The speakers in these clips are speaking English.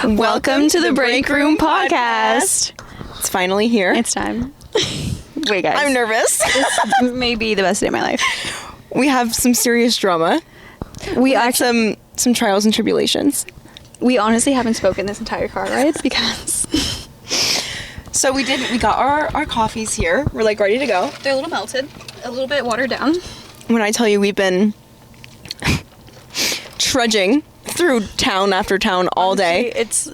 Welcome to the Break Room Podcast. It's finally here. It's time. Wait, guys. I'm nervous. This may be the best day of my life. We have some serious drama. We had some trials and tribulations. We honestly haven't spoken this entire car ride because... So we got our coffees here. We're like ready to go. They're a little melted, a little bit watered down. When I tell you we've been trudging through town after town all day. It's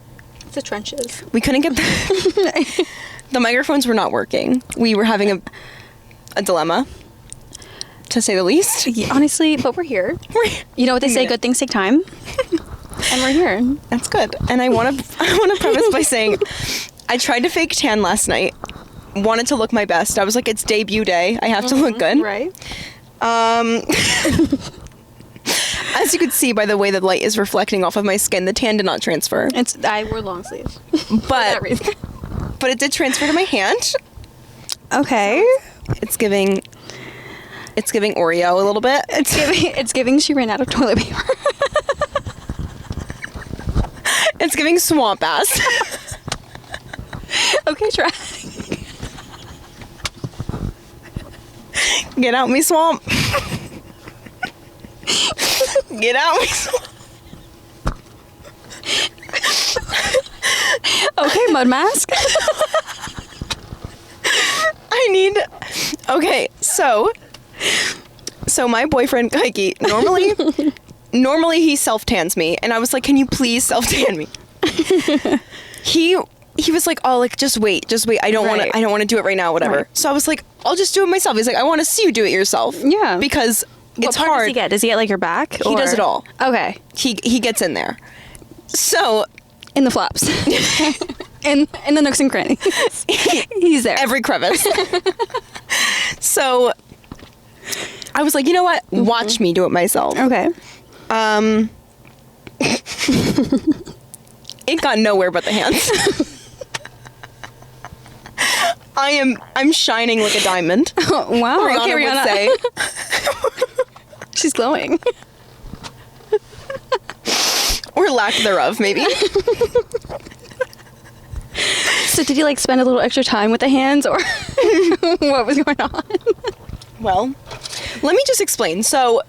the trenches. We couldn't get the microphones were not working. We were having a dilemma, to say the least. Yeah, honestly, but we're here. You know what they say, good things take time. And we're here. That's good. And I want to preface by saying I tried to fake tan last night. Wanted to look my best. I was like, it's debut day. I have to look good. Right. As you could see by the way the light is reflecting off of my skin, the tan did not transfer. I wore long sleeves. But it did transfer to my hand. Okay. It's giving Oreo a little bit. It's giving she ran out of toilet paper. It's giving swamp ass. Okay, try. Get out me swamp. Get out me swamp. Okay, mud mask. Okay, so my boyfriend Kaiki normally he self-tans me, and I was like, can you please self-tan me? He was like, oh, like just wait, I don't want to do it right now, whatever. Right. So I was like, I'll just do it myself. He's like, I want to see you do it yourself. Yeah, because it's what part hard. Does he get? Does he get like your back? He does it all. Okay. He gets in there. So in the flops. in the nooks and crannies. He's there. Every crevice. So I was like, you know what? Watch me do it myself. Okay. It got nowhere but the hands. I'm shining like a diamond. Oh, wow. Rihanna Okay, Rihanna. would say. She's glowing. Or lack thereof, maybe. So did you like spend a little extra time with the hands, or what was going on? Well, let me just explain. So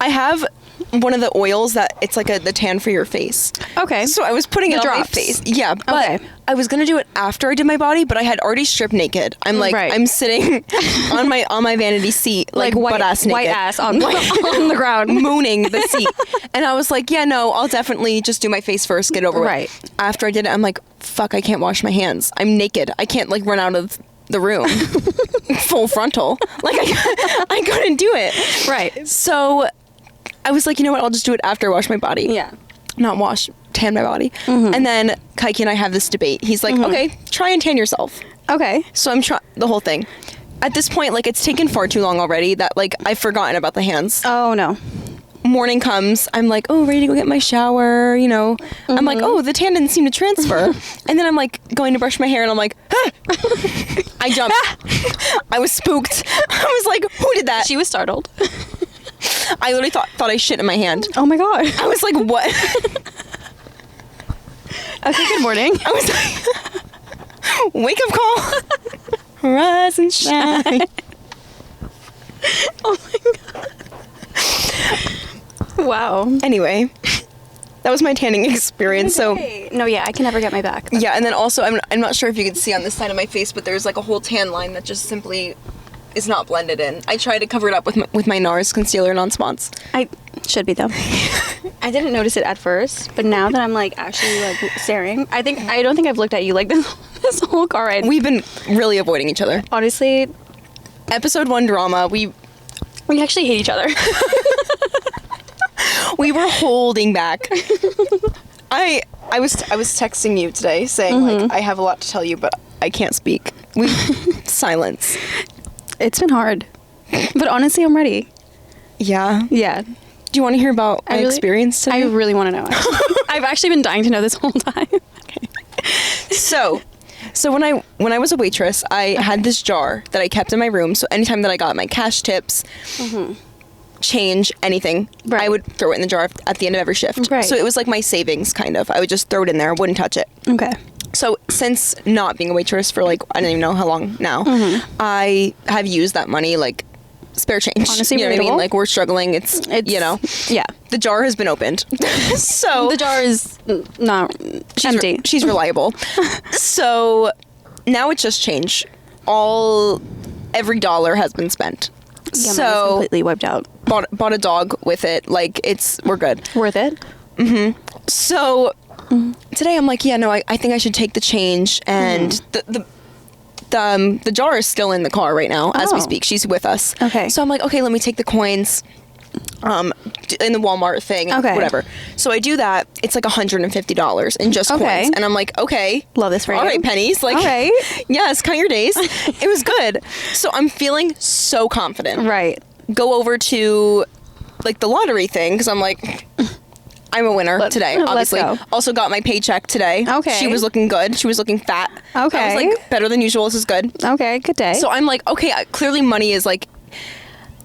I have one of the oils that it's like the tan for your face. Okay. So I was putting it on my face. Yeah, but Okay. I was gonna do it after I did my body, but I had already stripped naked. I'm like, Right. I'm sitting on my vanity seat, like butt ass naked, white ass on the ground, mooning the seat. And I was like, yeah, no, I'll definitely just do my face first, get over Right. it. After I did it, I'm like, fuck, I can't wash my hands. I'm naked. I can't like run out of the room full frontal. Like I couldn't do it. Right. So I was like, you know what? I'll just do it after I wash my body. Yeah. Not tan my body. Mm-hmm. And then Kaiki and I have this debate. He's like, okay, try and tan yourself. Okay. So I'm trying the whole thing. At this point, like, it's taken far too long already that, like, I've forgotten about the hands. Oh no. Morning comes, I'm like, oh, ready to go get my shower, you know. I'm like, oh, the tan didn't seem to transfer. And then I'm like going to brush my hair and I'm like, ah! I jumped. I was spooked. I was like, who did that? She was startled. I literally thought I shit in my hand. Oh my god. I was like, what? Okay, good morning. I was like, wake up call. Rise and shine. Oh my god. Wow. Anyway, that was my tanning experience. So No, yeah, I can never get my back. yeah, and then also I'm not sure if you can see on this side of my face, but there's like a whole tan line that just simply is not blended in. I tried to cover it up with my NARS concealer non-spons. I should be though. I didn't notice it at first, but now that I'm like actually like staring, I don't think I've looked at you like this whole car ride. We've been really avoiding each other. Honestly, Episode 1 drama, we actually hate each other. we were holding back. I was texting you today saying like I have a lot to tell you, but I can't speak. We silence. It's been hard, but honestly, I'm ready. Yeah. Yeah. Do you want to hear about my experience today? I really want to know. Actually. I've actually been dying to know this whole time. Okay. So when I was a waitress, I had this jar that I kept in my room. So anytime that I got my cash tips, change, anything, Right. I would throw it in the jar at the end of every shift. Right. So it was like my savings, kind of. I would just throw it in there, wouldn't touch it. Okay. So since not being a waitress for like, I don't even know how long now, I have used that money like spare change. Honestly, you know what I mean? relatable. Like, we're struggling. It's you know, Yeah. the jar has been opened. So The jar is not empty. she's reliable. So now it's just changed. Every dollar has been spent. Yeah, mine is So completely wiped out. bought a dog with it. Like, we're good. Worth it? So today I'm like, yeah, no, I think I should take the change, and the jar is still in the car right now as we Oh. speak. She's with us. Okay. So I'm like, okay, let me take the coins in the Walmart thing, Okay. whatever. So I do that. It's like $150 in just Okay. coins. And I'm like, okay. Love this for you. All right, pennies. Like, All right. yes, count your days. It was good. So I'm feeling so confident. Right. Go over to like the lottery thing, because I'm like, I'm a winner today, let's obviously. go. Also got my paycheck today. Okay. She was looking good. She was looking fat. Okay. I was like, better than usual. This is good. Okay, good day. So I'm like, okay, clearly money is like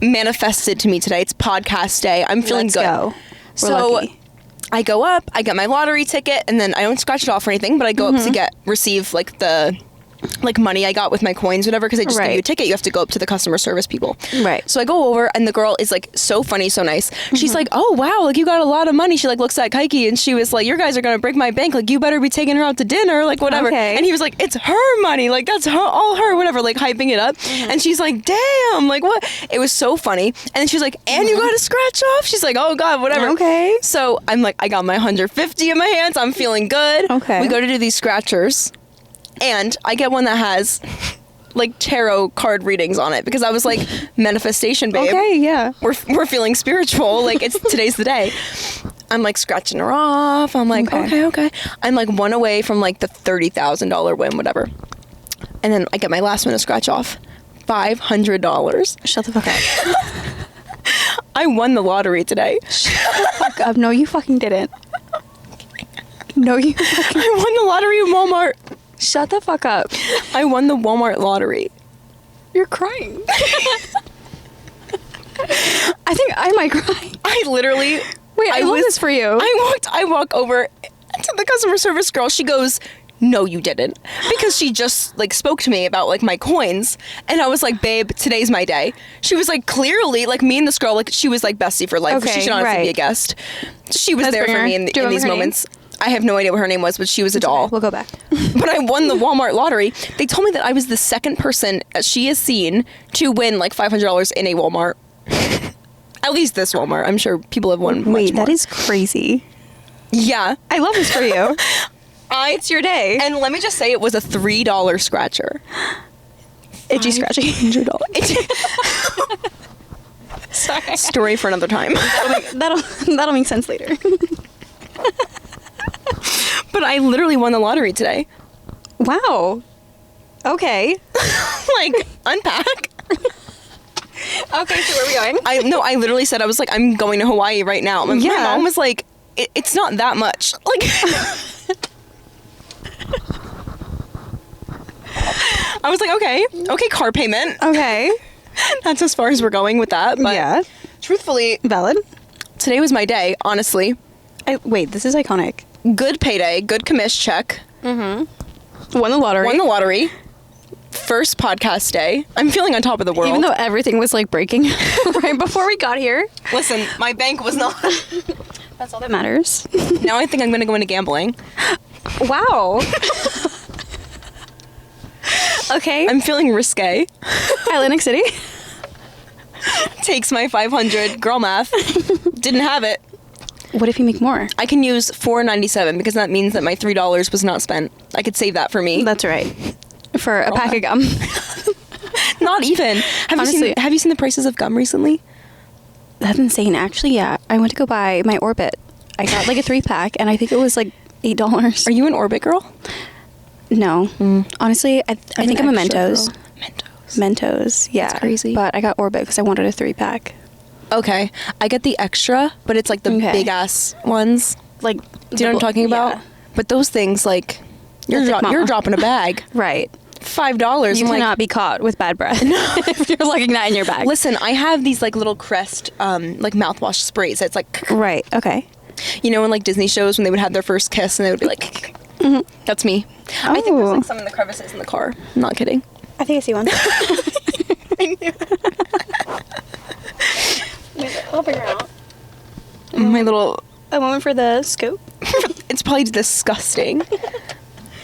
manifested to me today. It's podcast day. I'm feeling Let's good. go. We're So lucky. I go up, I get my lottery ticket, and then I don't scratch it off or anything, but I go up to receive like the money I got with my coins, whatever, because they just give Right. you a ticket. You have to go up to the customer service people. Right. So I go over, and the girl is like so funny, so nice. She's like, oh wow, like you got a lot of money. She like looks at Kaiki, and she was like, your guys are gonna break my bank. Like, you better be taking her out to dinner, like whatever. Okay. And he was like, it's her money, like that's her, all her, whatever, like hyping it up. And she's like, damn, like what? It was so funny. And then she's like, and you got a scratch off? She's like, oh god, whatever. Okay. So I'm like, I got my 150 in my hands. I'm feeling good. Okay. We go to do these scratchers, and I get one that has like tarot card readings on it, because I was like, manifestation, babe. Okay, yeah. We're feeling spiritual. Like, today's the day. I'm like scratching her off. I'm like, okay. I'm like one away from like the $30,000 win, whatever. And then I get my last one to scratch off. $500. Shut the fuck up. I won the lottery today. Fuck up. No, you fucking didn't. No, you fucking... I won the lottery in Walmart. Shut the fuck up. I won the Walmart lottery. You're crying. I think I might cry. I literally... Wait, I love this for you. I walk over to the customer service girl. She goes, no, you didn't. Because she just like spoke to me about like my coins. And I was like, babe, today's my day. She was like, clearly, like me and this girl, like she was like bestie for life. Okay, She should honestly right. be a guest. She was Let's there bring for her. me in Do you remember these her name? moments. I have no idea what her name was, but she was a doll. We'll go back. But I won the Walmart lottery. They told me that I was the second person she has seen to win like $500 in a Walmart. At least this Walmart. I'm sure people have won much Wait, more. that is crazy. Yeah. I love this for you. It's your day. And let me just say, it was a $3 scratcher. Itchy scratchy. $100. Sorry. Story for another time. That'll make sense later. But I literally won the lottery today. Wow. Okay. Like, unpack. Okay, so where are we going? I literally said, I was like, I'm going to Hawaii right now. My Yeah. mom was like, it's not that much. Like, I was like, okay, car payment. Okay. That's as far as we're going with that. But Yeah. truthfully, Valid. today was my day, honestly. Wait, this is iconic. Good payday, good commish check. Won the lottery. Won the lottery. First podcast day. I'm feeling on top of the world. Even though everything was like breaking right before we got here. Listen, my bank was not. That's all that matters. Now I think I'm going to go into gambling. Wow. Okay. I'm feeling risque. Atlantic City. Takes my 500. Girl math. Didn't have it. What if you make more? I can use $4.97 because that means that my $3 was not spent. I could save that for me. That's right. For a pack of gum. Not even. Honestly. Have you seen the prices of gum recently? That's insane. Actually, yeah. I went to go buy my Orbit. I got like a 3-pack, and I think it was like $8. Are you an Orbit girl? No. Honestly, I think I'm a extra Mentos. girl. Mentos. Mentos, yeah. That's crazy. But I got Orbit because I wanted a 3-pack. Okay. I get the extra, but it's like the Okay. big ass ones. Like, Do you know what I'm talking about? Yeah. But those things, like, The thick mama. you're dropping a bag. Right. $5. You I'm cannot be caught with bad breath if you're lugging that in your bag. listen, I have these like little Crest like mouthwash sprays. It's like, Right. Okay. you know, in like Disney shows when they would have their first kiss and they would be like, that's me. I think there's Oh. like some in the crevices in the car. I'm not kidding. I think I see one. I'll figure it out. My little, A moment for the scoop. it's probably disgusting.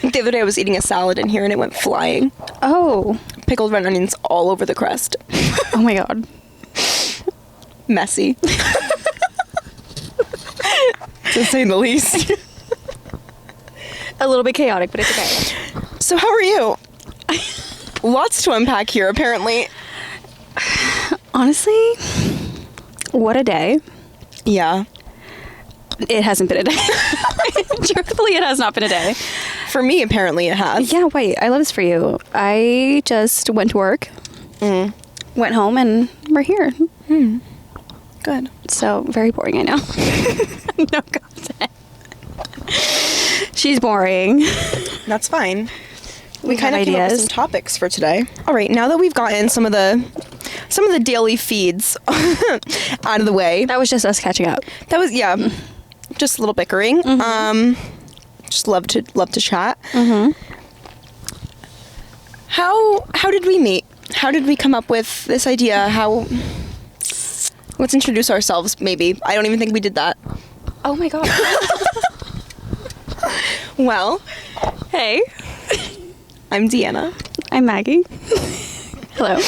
The other day I was eating a salad in here and it went flying. Oh. Pickled red onions all over the crest. Oh my god. Messy. To say the least. A little bit chaotic, but it's okay. So how are you? Lots to unpack here, apparently. Honestly, what a day. Yeah. It hasn't been a day. Truthfully, it has not been a day. For me, apparently it has. Yeah, wait. I love this for you. I just went to work, went home, and we're here. Good. So, very boring, I know. No content. She's boring. That's fine. We Kind have of came up with ideas. some topics for today. All right, now that we've gotten some of the daily feeds out of the way, That was just us catching up. that was just a little bickering. Just love to chat. How did we meet? How did we come up with this idea? Let's introduce ourselves. Maybe I don't even think we did that. Oh my god. Well, Hey, I'm Deanna. I'm Maggie. Hello.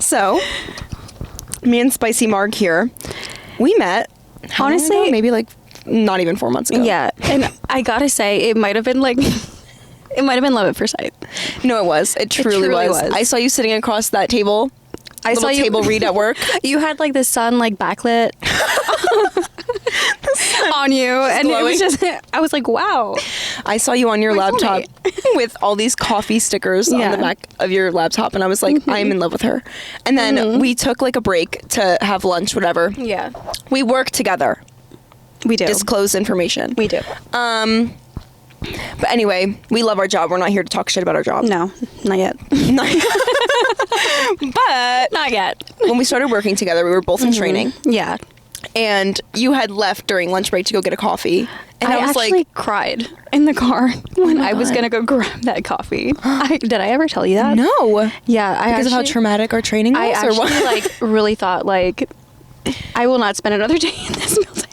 So, me and Spicy Marg here, we met. how long Honestly- ago? Maybe like not even 4 months ago. Yeah, and I gotta say, it might have been like, it might have been love at first sight. No, it was. It truly, truly was. was. I saw you sitting across that table. I saw you table read at work. You had like the sun like backlit on you, and it was glowing. just. I was like, wow. I saw you on your My laptop with all these coffee stickers on Yeah. the back of your laptop, and I was like, I am in love with her. And then we took like a break to have lunch, whatever. Yeah, We work together. we do. Disclose information. We do. But anyway, we love our job. We're not here to talk shit about our job. No, not yet. But Not yet. when we started working together, we were both in training, Yeah, and you had left during lunch break to go get a coffee, and I, was actually like, cried in the car when my I was God. gonna go grab that coffee. Did I ever tell you that? no, Yeah, I because of how actually- traumatic our training was, I or actually what? like really thought like I will not spend another day in this building.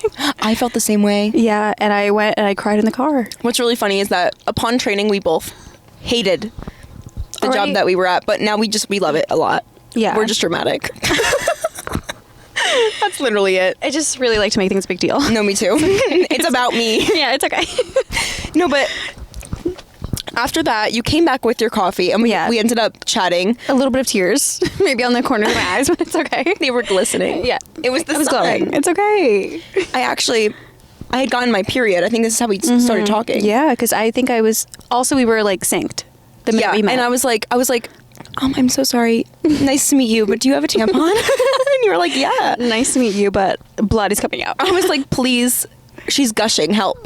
I felt the same way. Yeah, and I went and I cried in the car. What's really funny is that upon training, we both hated the Already- job that we were at, but now we love it a lot. Yeah. We're just dramatic. That's literally it. I just really like to make things a big deal. No, me too. It's about me. Yeah, it's okay. No, but after that, you came back with your coffee, and we ended up chatting. A little bit of tears, maybe on the corner of my eyes, but it's okay. They were glistening. Yeah, It was the I was sun. glowing. It's okay. I had gotten my period. I think this is how we started talking. Yeah, because I think I was also we were like synced the minute Yeah, we met. and I was like, I'm so sorry. Nice to meet you, but do you have a tampon? And you were like, yeah. nice to meet you, but blood is coming out. I was like, please, she's gushing, help.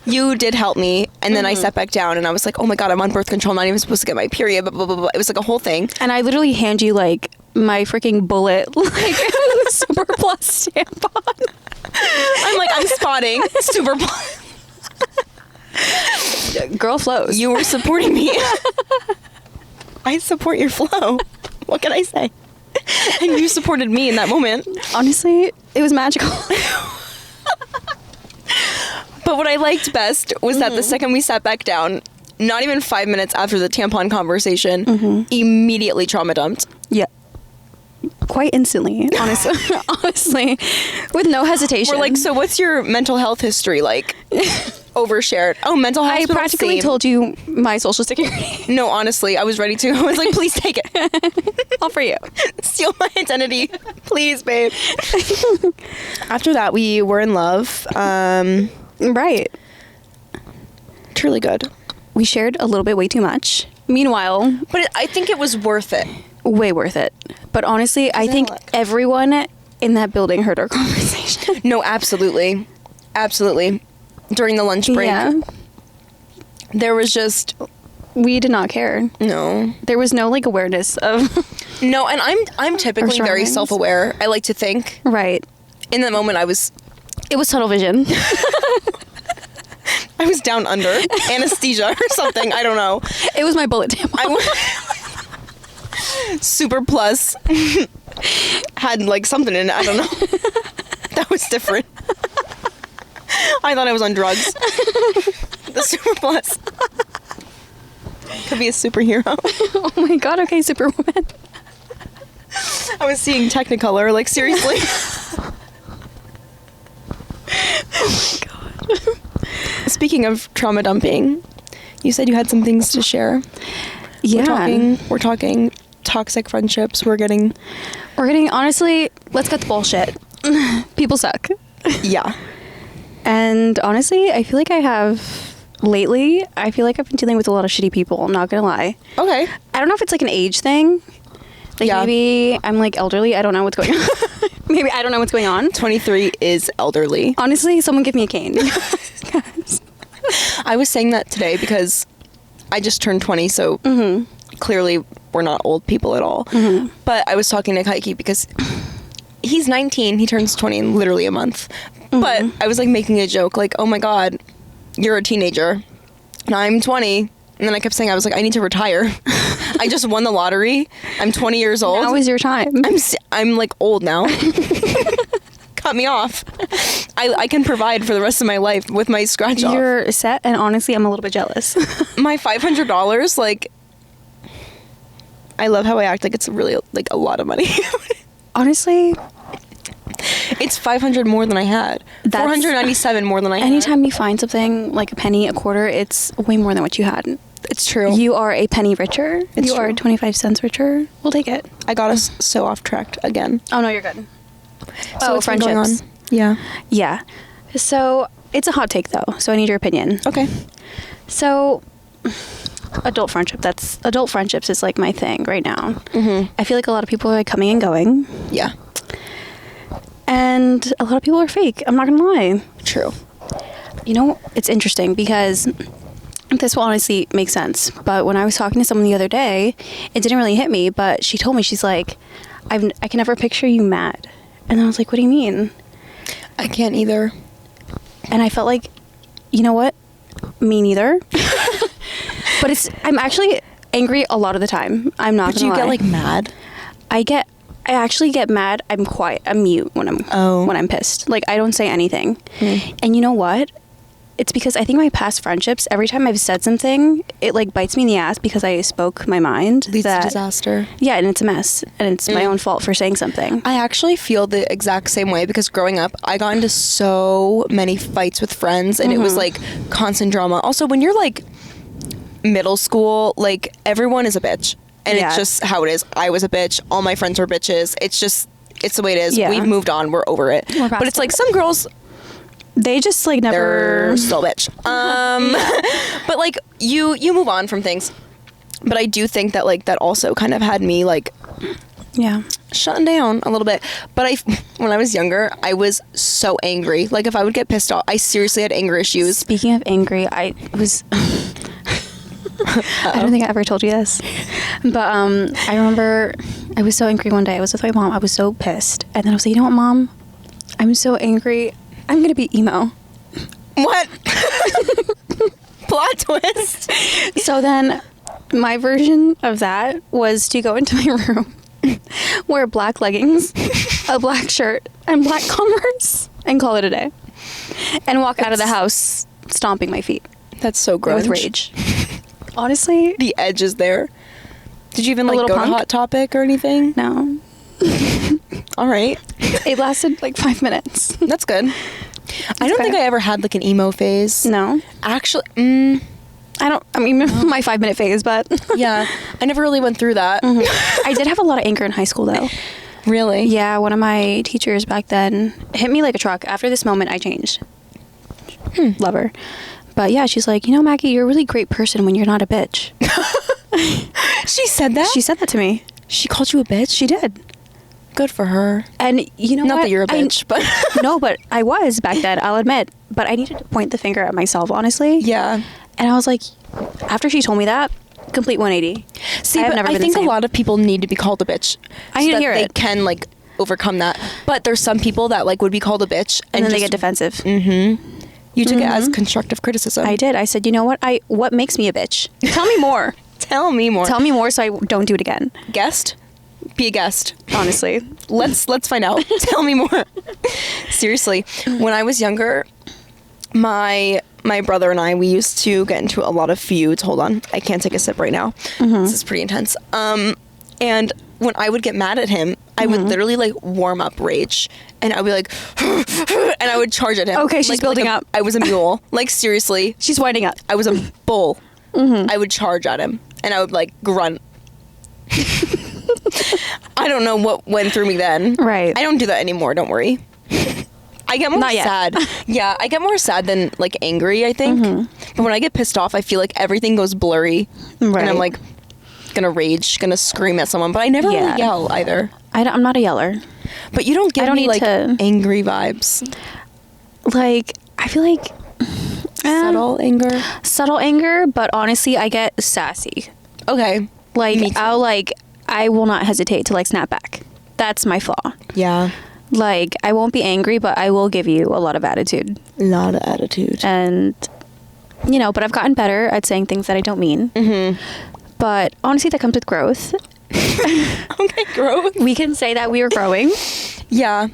You did help me. And then I sat back down and I was like, oh my God, I'm on birth control. I'm not even supposed to get my period. Blah, blah, blah, blah. It was like a whole thing. And I literally hand you like my freaking bullet, like Super Plus tampon. I'm like, I'm spotting. Super. Girl flows. You were supporting me. I support your flow. What can I say? And you supported me in that moment. Honestly, it was magical. But what I liked best was that the second we sat back down, not even 5 minutes after the tampon conversation, immediately trauma dumped. Yeah. Quite instantly, honestly. Honestly, with no hesitation. We're like, so what's your mental health history like? Overshared. Oh, mental health. I practically told you my social security. No, honestly, I was ready to. I was like, please take it. All for you. Steal my identity. Please, babe. After that, we were in love. Right. Truly good. We shared a little bit way too much. Meanwhile, But I think it was worth it. way worth it. But honestly, I think look. everyone in that building heard our conversation. No, absolutely. Absolutely. During the lunch break, Yeah. there was just we did not care. No. There was no like awareness of No, and I'm typically very surroundings. self-aware. I like to think. right. In that moment, I was Tunnel vision. down under anesthesia or something. I don't know. It was my bullet tampon. I Super Plus had like something in it. I don't know. That was different. I thought I was on drugs. The Super Plus could be a superhero. Oh my god. Okay, Superwoman. I was seeing Technicolor. Like seriously. Speaking of trauma dumping, you said you had some things to share. Yeah. We're talking toxic friendships. We're getting honestly, let's cut the bullshit. People suck. yeah. And honestly, I feel like lately, I feel like I've been dealing with a lot of shitty people. I'm not gonna lie. Okay. I don't know if it's like an age thing. Like Yeah. maybe I'm like elderly. I don't know what's going on. Maybe I don't know what's going on. 23 is elderly. Honestly, someone give me a cane. I was saying that today because I just turned 20, so clearly we're not old people at all. But I was talking to Kaiki because he's 19, he turns 20 in literally a month. But I was like making a joke, like, oh my god, you're a teenager, and I'm 20. And then I kept saying, I was like, I need to retire. I just won the lottery. I'm 20 years old. Now is your time. I'm like old now. Cut me off. I can provide for the rest of my life with my scratch off. You're set, and honestly, I'm a little bit jealous. My $500, like, I love how I act like it's really like a lot of money. Honestly, It's 500 more than I had. That's- 497 more than I had. anytime you find something like a penny, a quarter, it's way more than what you had. It's true. You are a penny richer. It's you are true. 25 cents richer. We'll take it. I got us so off track again. Oh no, you're good. So what's been going on? Yeah. Yeah. So it's a hot take though. So I need your opinion. Okay. So adult friendships is like my thing right now. I feel like a lot of people are like coming and going, Yeah. and a lot of people are fake. I'm not gonna lie. True. You know, it's interesting because this will honestly make sense. But when I was talking to someone the other day, it didn't really hit me. But she told me, she's like, I can never picture you mad. And I was like, what do you mean? I can't either. And I felt like, you know what? Me neither. But I'm actually angry a lot of the time. I'm not But gonna you lie. get like mad? I actually get mad. I'm quiet. I'm mute when I'm pissed. Like I don't say anything. And you know what? It's because I think my past friendships, every time I've said something, it like bites me in the ass because I spoke my mind. Leads to disaster. Yeah, and it's a mess. And it's my own fault for saying something. I actually feel the exact same way because growing up, I got into so many fights with friends and it was like constant drama. Also, when you're like middle school, like everyone is a bitch. And Yeah. it's just how it is. I was a bitch. All my friends were bitches. It's the way it is. Yeah. We've moved on. We're over it. We're past But it's it. like some girls, They just like never... they're still a bitch. But like you move on from things. But I do think that like that also kind of had me like Yeah. shutting down a little bit. But when I was younger, I was so angry. Like if I would get pissed off, I seriously had anger issues. Speaking of angry, I was... I don't think I ever told you this. But I remember I was so angry one day. I was with my mom. I was so pissed. And then I was like, you know what, Mom? I'm so angry. I'm going to be emo. What? Plot twist. So then my version of that was to go into my room, wear black leggings, a black shirt, and black Converse, and call it a day. And walk out of the house stomping my feet That's so gross. with rage. Honestly, The edge is there. Did you even A like little go punk? to Hot Topic or anything? no. All right. It lasted like 5 minutes. That's good. I don't okay. think I ever had like an emo phase. No. Actually, I mean, my 5-minute phase, but yeah. I never really went through that. I did have a lot of anger in high school, though. Really? Yeah, one of my teachers back then hit me like a truck. After this moment, I changed. Love her. But yeah, she's like, you know, Mackie, you're a really great person when you're not a bitch. She said that? She said that to me. She called you a bitch? She did. Good for her. And you know Not what? that you're a bitch, but No, but I was back then, I'll admit. But I needed to point the finger at myself, honestly. yeah. And I was like, after she told me that, complete 180. See, I've but never I been the think a same. lot of people need to be called a bitch. I need to that hear they it. can like overcome that. But there's some people that like would be called a bitch And then they just- get defensive. You took it as constructive criticism. I did. I said, you know what? What makes me a bitch? Tell me more. Tell me more. Tell me more so I don't do it again. Guest? Be a guest. Honestly. Let's find out. Tell me more. Seriously, when I was younger, my brother and I, we used to get into a lot of feuds. Hold on, I can't take a sip right now. This is pretty intense. And when I would get mad at him, I would literally like warm up rage, and I would be like, and I would charge at him. Okay, she's building up. I was a mule. Like seriously, She's winding up. I was a bull. I would charge at him, and I would like grunt. I don't know what went through me then. Right. I don't do that anymore. Don't worry. I get more Not yet. sad. Yeah, I get more sad than like angry, I think. But when I get pissed off, I feel like everything goes blurry. Right. And I'm like gonna rage, gonna scream at someone. But I never Yeah. really yell either. I'm not a yeller. But you don't give I don't me need like to- angry vibes. Like, I feel like Subtle anger. subtle anger, but honestly, I get sassy. Okay. Like, Me too. I will not hesitate to like snap back. That's my flaw. Yeah. Like, I won't be angry, but I will give you a lot of attitude. A lot of attitude. And, you know, but I've gotten better at saying things that I don't mean. But honestly, that comes with growth. Okay, growth. We can say that we are growing. Yeah.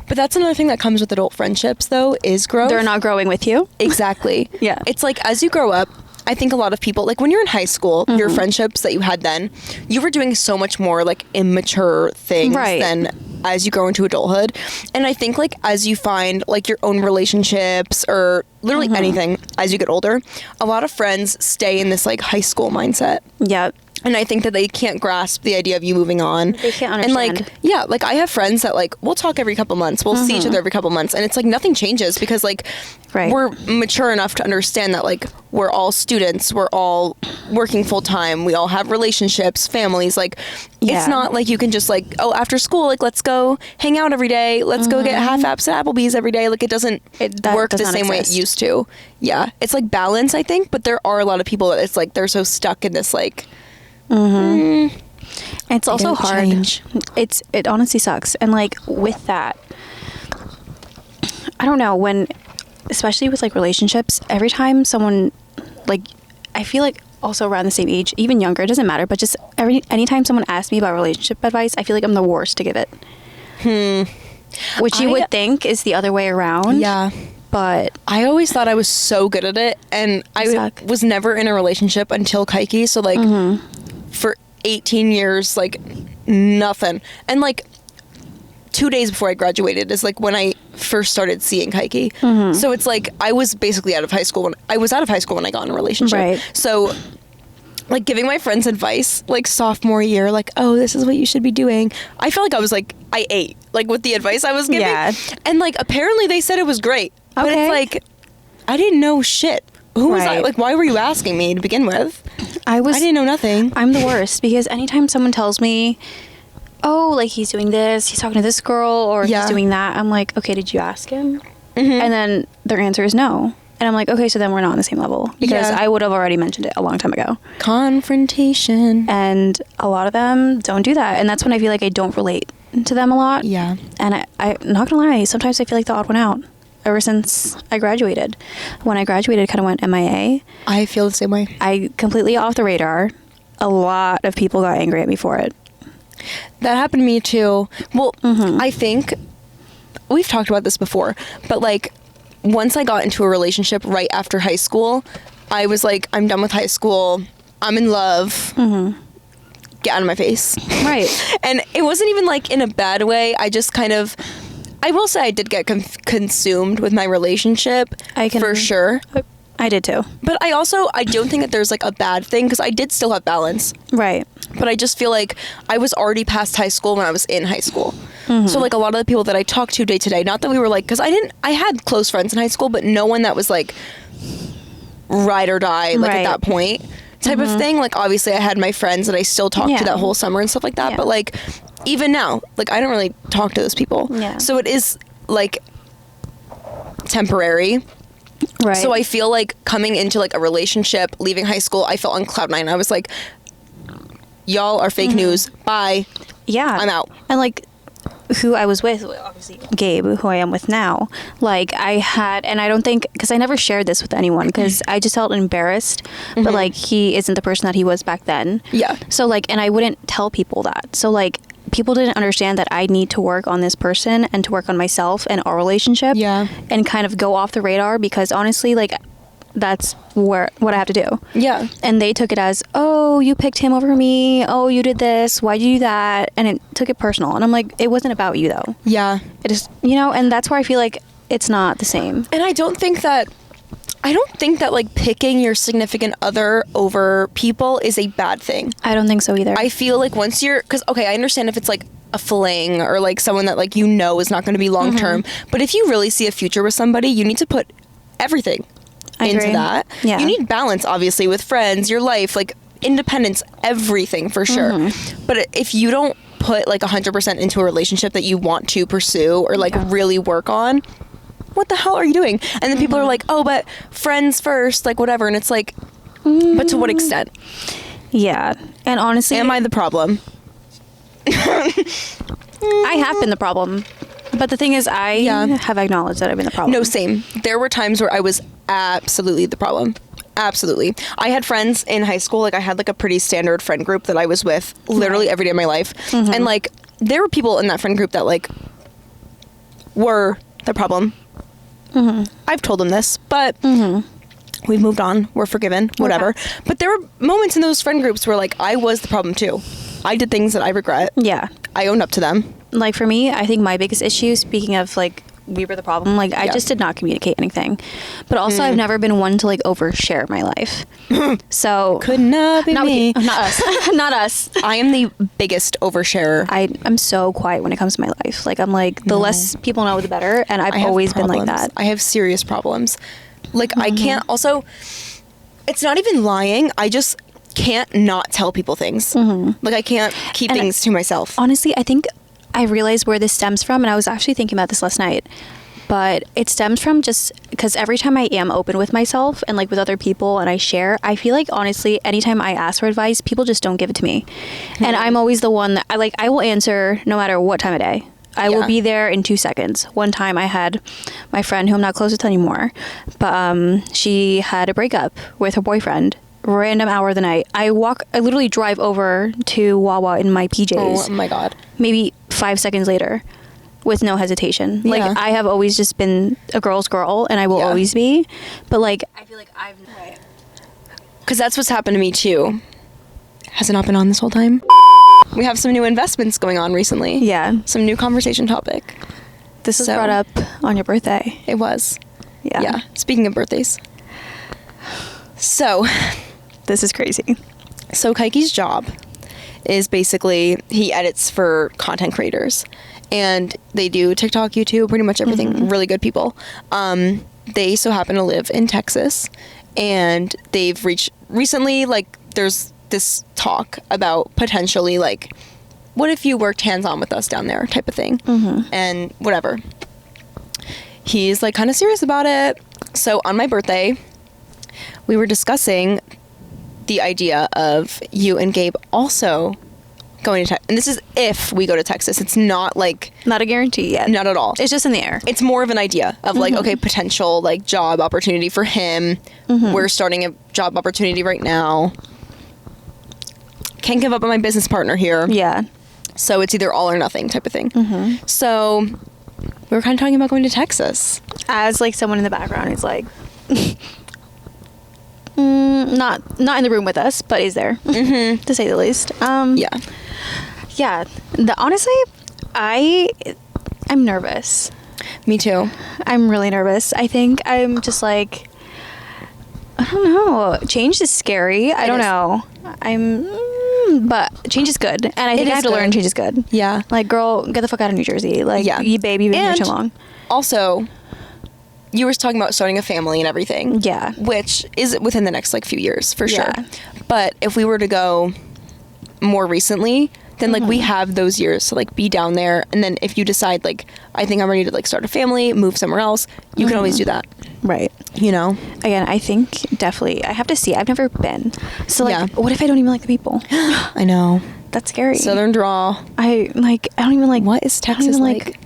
But that's another thing that comes with adult friendships, though, is growth. They're not growing with you. Exactly. Yeah. It's like as you grow up, I think a lot of people, like when you're in high school, your friendships that you had then, you were doing so much more like immature things Right. than as you grow into adulthood. And I think like as you find like your own relationships or literally anything as you get older, a lot of friends stay in this like high school mindset. Yep. And I think that they can't grasp the idea of you moving on. They can't And like, understand. yeah, like I have friends that like, we'll talk every couple months. We'll see each other every couple months. And it's like nothing changes because like Right. we're mature enough to understand that like we're all students. We're all working full time. We all have relationships, families. Like Yeah. it's not like you can just like, oh, after school, like let's go hang out every day. Let's go get half apps at Applebee's every day. Like it doesn't That work does the not same way it exist. used to. Yeah. It's like balance, I think. But there are a lot of people that it's like they're so stuck in this like, It's also don't hard. change. It honestly sucks. And like with that, I don't know, when especially with like relationships, every time someone like I feel like also around the same age, even younger, it doesn't matter, but just anytime someone asks me about relationship advice, I feel like I'm the worst to give it. Which you I- would think is the other way around. yeah. But I always thought I was so good at it, and I suck. was never in a relationship until Kaiki. So like, for 18 years, like nothing. And like 2 days before I graduated is like when I first started seeing Kaiki. So it's like I was basically out of high school when I got in a relationship. Right. So like giving my friends advice like sophomore year, like, oh, this is what you should be doing. I felt like I was like I ate like with the advice I was giving. Yeah. And like apparently they said it was great. But Okay. it's like I didn't know shit. Who was I? Right. Like, why were you asking me to begin with? I didn't know nothing. I'm the worst because anytime someone tells me, oh, like he's doing this, he's talking to this girl, or Yeah. he's doing that, I'm like, okay, did you ask him? And then their answer is no. And I'm like, okay, so then we're not on the same level because Yeah. I would have already mentioned it a long time ago. Confrontation. And a lot of them don't do that. And that's when I feel like I don't relate to them a lot. Yeah. And I'm not gonna lie, sometimes I feel like the odd one out ever since I graduated. When I graduated, I kind of went MIA. I feel the same way. I completely off the radar. A lot of people got angry at me for it. That happened to me too. Well, I think we've talked about this before, but like once I got into a relationship right after high school, I was like, I'm done with high school. I'm in love. Get out of my face. Right. And it wasn't even like in a bad way. I just kind of, I will say I did get consumed with my relationship for sure. I did too. But I don't think that there's like a bad thing because I did still have balance. Right. But I just feel like I was already past high school when I was in high school. So like a lot of the people that I talked to day to day, not that we were like, because I had close friends in high school, but no one that was like ride or die like Right. at that point type of thing. Like obviously I had my friends that I still talked Yeah. to that whole summer and stuff like that. Yeah. But like even now, like I don't really talk to those people. Yeah. So it is like temporary. Right. So I feel like coming into like a relationship, leaving high school, I felt on cloud nine. I was like, y'all are fake news. Bye. Yeah. I'm out. And like who I was with, obviously Gabe, who I am with now, like I had, and I don't think, because I never shared this with anyone because I just felt embarrassed, but like he isn't the person that he was back then. Yeah. So like, and I wouldn't tell people that. So like people didn't understand that I need to work on this person and to work on myself and our relationship. Yeah. And kind of go off the radar, because honestly, like that's what I have to do. Yeah. And they took it as, oh, you picked him over me. Oh, you did this. Why'd you do that? And it took it personal. And I'm like, it wasn't about you though. Yeah. It is, you know, and that's where I feel like it's not the same. And I don't think that like picking your significant other over people is a bad thing. I don't think so either. I feel like once you're, because okay, I understand if it's like a fling or like someone that like you know is not going to be long term, but if you really see a future with somebody, you need to put everything into agree. that. Yeah. You need balance, obviously, with friends, your life, like independence, everything for sure. But if you don't put like 100% into a relationship that you want to pursue or like really work on, what the hell are you doing? And then people are like, oh, but friends first, like whatever. And it's like, but to what extent? Yeah. And honestly, Am I the problem? I have been the problem. But the thing is, I have acknowledged that I've been the problem. No, same. There were times where I was absolutely the problem. Absolutely. I had friends in high school. Like I had like a pretty standard friend group that I was with literally every day of my life. And like there were people in that friend group that like were the problem. I've told them this, but we've moved on. We're forgiven, whatever. But there were moments in those friend groups where like I was the problem too. I did things that I regret. Yeah. I owned up to them. Like for me, I think my biggest issue, speaking of like we were the problem, like I just did not communicate anything. But also I've never been one to like overshare my life. So Could not be me. not us. Not us. I am the biggest oversharer. I'm so quiet when it comes to my life. Like I'm like the less people know, the better, and I've I have always been like problems. that. I have serious problems. Like I can't also, it's not even lying. I just can't not tell people things. Like I can't keep things to myself. Honestly, I think I realized where this stems from, and I was actually thinking about this last night, but it stems from just because every time I am open with myself and like with other people and I share, I feel like honestly anytime I ask for advice, people just don't give it to me. And I'm always the one that I will answer no matter what time of day. I will be there in 2 seconds. One time I had my friend, who I'm not close with anymore, but she had a breakup with her boyfriend. Random hour of the night. I literally drive over to Wawa in my PJs. Oh my God. Maybe 5 seconds later with no hesitation. Like Yeah. I have always just been a girl's girl, and I will always be. But like I feel like I've Because that's what's happened to me too. Has it not been on this whole time? We have some new investments going on recently. Yeah. Some new conversation topic. This was So- brought up on your birthday. It was. Yeah. Yeah. Speaking of birthdays. So, This is crazy. So Kaike's job is basically he edits for content creators, and they do TikTok, YouTube, pretty much everything. Really good people. They so happen to live in Texas, and they've reached recently, like there's this talk about potentially like, what if you worked hands-on with us down there type of thing, and whatever. He's like kind of serious about it. So on my birthday, we were discussing the idea of you and Gabe also going to Texas. And this is if we go to Texas. It's not like... Not a guarantee yet. Not at all. It's just in the air. It's more of an idea of like, okay, potential like job opportunity for him. We're starting a job opportunity right now. Can't give up on my business partner here. Yeah. So it's either all or nothing type of thing. So we were kind of talking about going to Texas. As like someone in the background is like... not in the room with us, but is there, to say the least. Yeah. Honestly, I'm nervous. Me too. I'm really nervous. I think I'm just like, I don't know. Change is scary. I don't know. But change is good, and I think I have to learn change is good. Yeah. Like, girl, get the fuck out of New Jersey. Like, you baby, you've been here too long. Also, you were talking about starting a family and everything. Yeah. Which is within the next like few years for sure. Yeah. But if we were to go more recently, then like we have those years to like be down there, and then if you decide like I think I'm ready to like start a family, move somewhere else, you can always do that. Right. You know? Again, I think definitely I have to see. I've never been. So like, Yeah. what if I don't even like the people? I know. That's scary. Southern drawl. I don't even like. What is I don't Texas even like?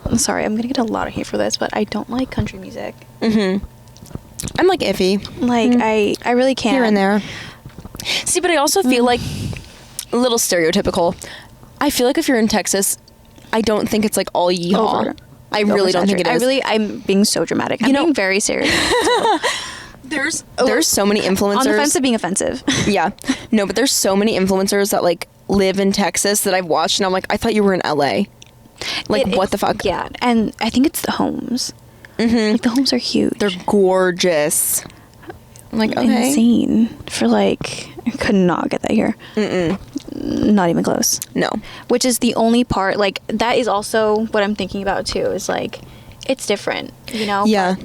I'm sorry, I'm gonna get a lot of hate for this, but I don't like country music. Mm-hmm. I'm like iffy. Like I really can't. Here and there. See, but I also feel like a little stereotypical. I feel like if you're in Texas, I don't think it's like all yeehaw. Over. I really don't think it is. I'm being so dramatic. I'm being very serious. There's so many influencers. On the fence of being offensive. Yeah. No, but there's so many influencers that like live in Texas that I've watched, and I'm like, I thought you were in LA. Like, what the fuck? Yeah, and I think it's the homes. Mm-hmm. Like, the homes are huge. They're gorgeous. I'm like, okay. Insane. For like, I could not get that here. Not even close. No. Which is the only part, like, that is also what I'm thinking about too, is like, it's different, you know? Yeah.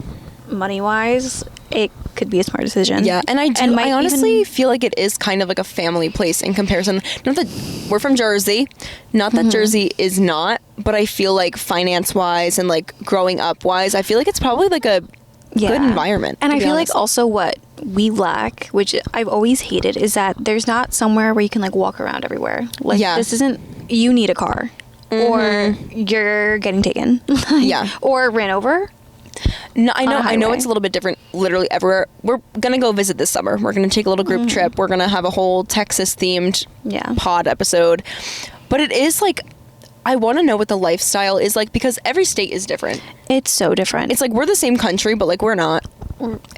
Money wise, it could be a smart decision. Yeah, and I honestly feel like it is kind of like a family place in comparison. Not that we're from Jersey, not that Jersey is not, but I feel like finance wise and like growing up wise, I feel like it's probably like a good environment. And I feel honest. like also what we lack, which I've always hated, is that there's not somewhere where you can like walk around everywhere. Like, this isn't, you need a car or you're getting taken. Yeah. Or ran over. No, I know it's a little bit different literally everywhere. We're gonna go visit this summer. We're gonna take a little group trip. We're gonna have a whole Texas themed pod episode. But it is like, I want to know what the lifestyle is like, because every state is different. It's so different. It's like we're the same country, but like we're not.